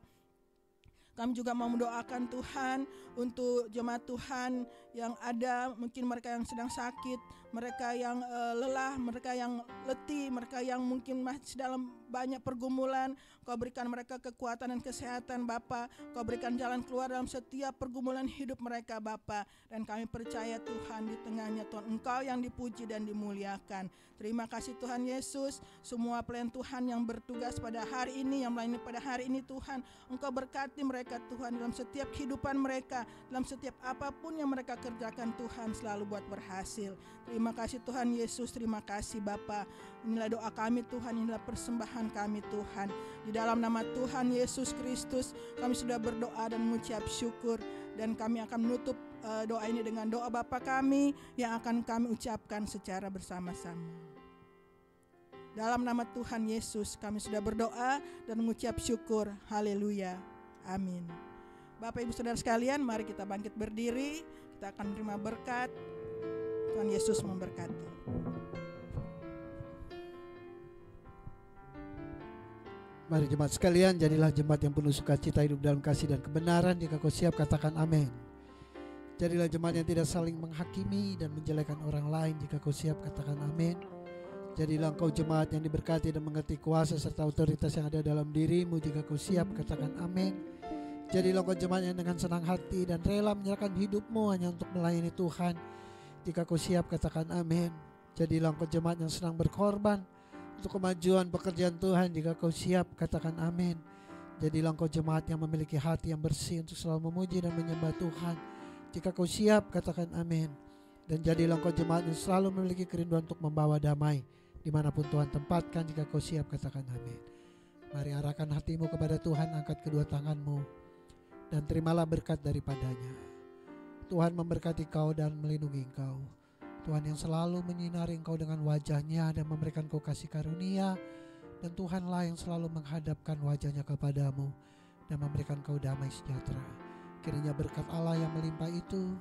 Kami juga mau mendoakan Tuhan untuk jemaat Tuhan yang ada, mungkin mereka yang sedang sakit, mereka yang lelah, mereka yang letih, mereka yang mungkin masih dalam banyak pergumulan. Kau berikan mereka kekuatan dan kesehatan Bapa. Kau berikan jalan keluar dalam setiap pergumulan hidup mereka Bapa. Dan kami percaya Tuhan di tengahnya Tuhan Engkau yang dipuji dan dimuliakan. Terima kasih Tuhan Yesus. Semua pelayan Tuhan yang bertugas pada hari ini, yang melayani pada hari ini Tuhan, Engkau berkati mereka Tuhan dalam setiap kehidupan mereka, dalam setiap apapun yang mereka kerjakan Tuhan selalu buat berhasil. Terima kasih Tuhan Yesus, terima kasih Bapa. Inilah doa kami Tuhan, inilah persembahan kami Tuhan. Di dalam nama Tuhan Yesus Kristus kami sudah berdoa dan mengucap syukur. Dan kami akan menutup doa ini dengan doa Bapa kami yang akan kami ucapkan secara bersama-sama. Dalam nama Tuhan Yesus kami sudah berdoa dan mengucap syukur. Haleluya. Amin. Bapak Ibu Saudara sekalian, mari kita bangkit berdiri. Kita akan menerima berkat. Tuhan Yesus memberkati. Mari jemaat sekalian, jadilah jemaat yang penuh sukacita, hidup dalam kasih dan kebenaran. Jika kau siap, katakan amin. Jadilah jemaat yang tidak saling menghakimi dan menjelekan orang lain. Jika kau siap, katakan amin. Jadilah engkau jemaat yang diberkati dan mengerti kuasa serta otoritas yang ada dalam dirimu. Jika kau siap, katakan amin. Jadilah engkau jemaat yang dengan senang hati dan rela menyerahkan hidupmu hanya untuk melayani Tuhan. Jika kau siap katakan amin. Jadilah engkau jemaat yang senang berkorban untuk kemajuan pekerjaan Tuhan. Jika kau siap katakan amin. Jadilah engkau jemaat yang memiliki hati yang bersih untuk selalu memuji dan menyembah Tuhan. Jika kau siap katakan amin. Dan jadilah engkau jemaat yang selalu memiliki kerinduan untuk membawa damai dimanapun Tuhan tempatkan. Jika kau siap katakan amin. Mari arahkan hatimu kepada Tuhan, angkat kedua tanganmu dan terimalah berkat daripadanya. Tuhan memberkati kau dan melindungi engkau. Tuhan yang selalu menyinari engkau dengan wajahnya dan memberikan kau kasih karunia. Dan Tuhanlah yang selalu menghadapkan wajahnya kepadamu dan memberikan kau damai sejahtera. Kiranya berkat Allah yang melimpah itu,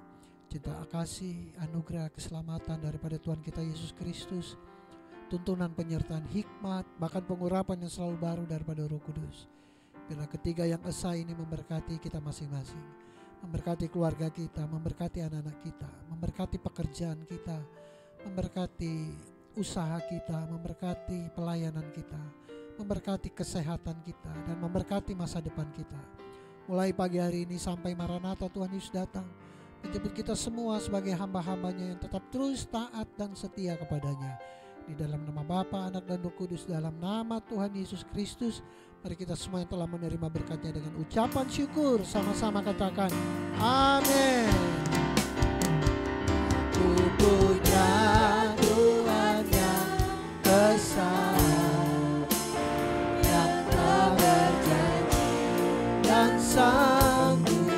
cinta kasih, anugerah, keselamatan daripada Tuhan kita Yesus Kristus, tuntunan penyertaan hikmat, bahkan pengurapan yang selalu baru daripada Roh Kudus. Bila ketiga yang esa ini memberkati kita masing-masing, memberkati keluarga kita, memberkati anak-anak kita, memberkati pekerjaan kita, memberkati usaha kita, memberkati pelayanan kita, memberkati kesehatan kita, dan memberkati masa depan kita. Mulai pagi hari ini sampai Maranatha Tuhan Yesus datang, menjemput kita semua sebagai hamba-hambanya yang tetap terus taat dan setia kepadanya. Di dalam nama Bapa, Anak, dan Roh Kudus, dalam nama Tuhan Yesus Kristus, mari kita semua yang telah menerima berkatnya dengan ucapan syukur sama-sama katakan amin. Aku punya Tuhan yang besar, yang telah berjanji dan sanggup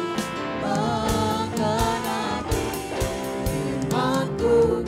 menggenapi imanku.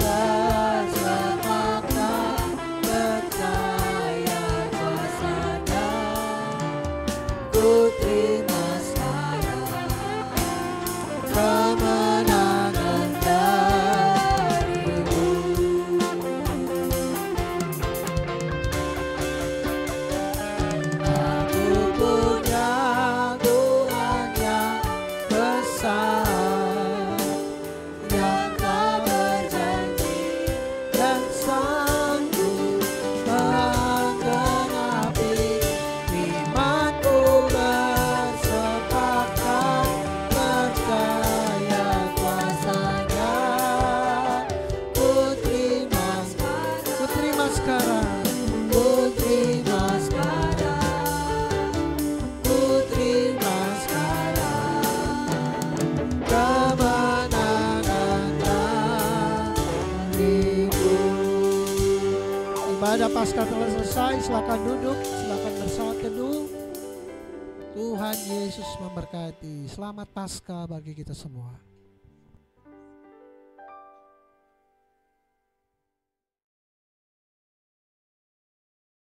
Ibadah Paskah telah selesai, silakan duduk, silakan bersaat teduh. Tuhan Yesus memberkati. Selamat Paskah bagi kita semua.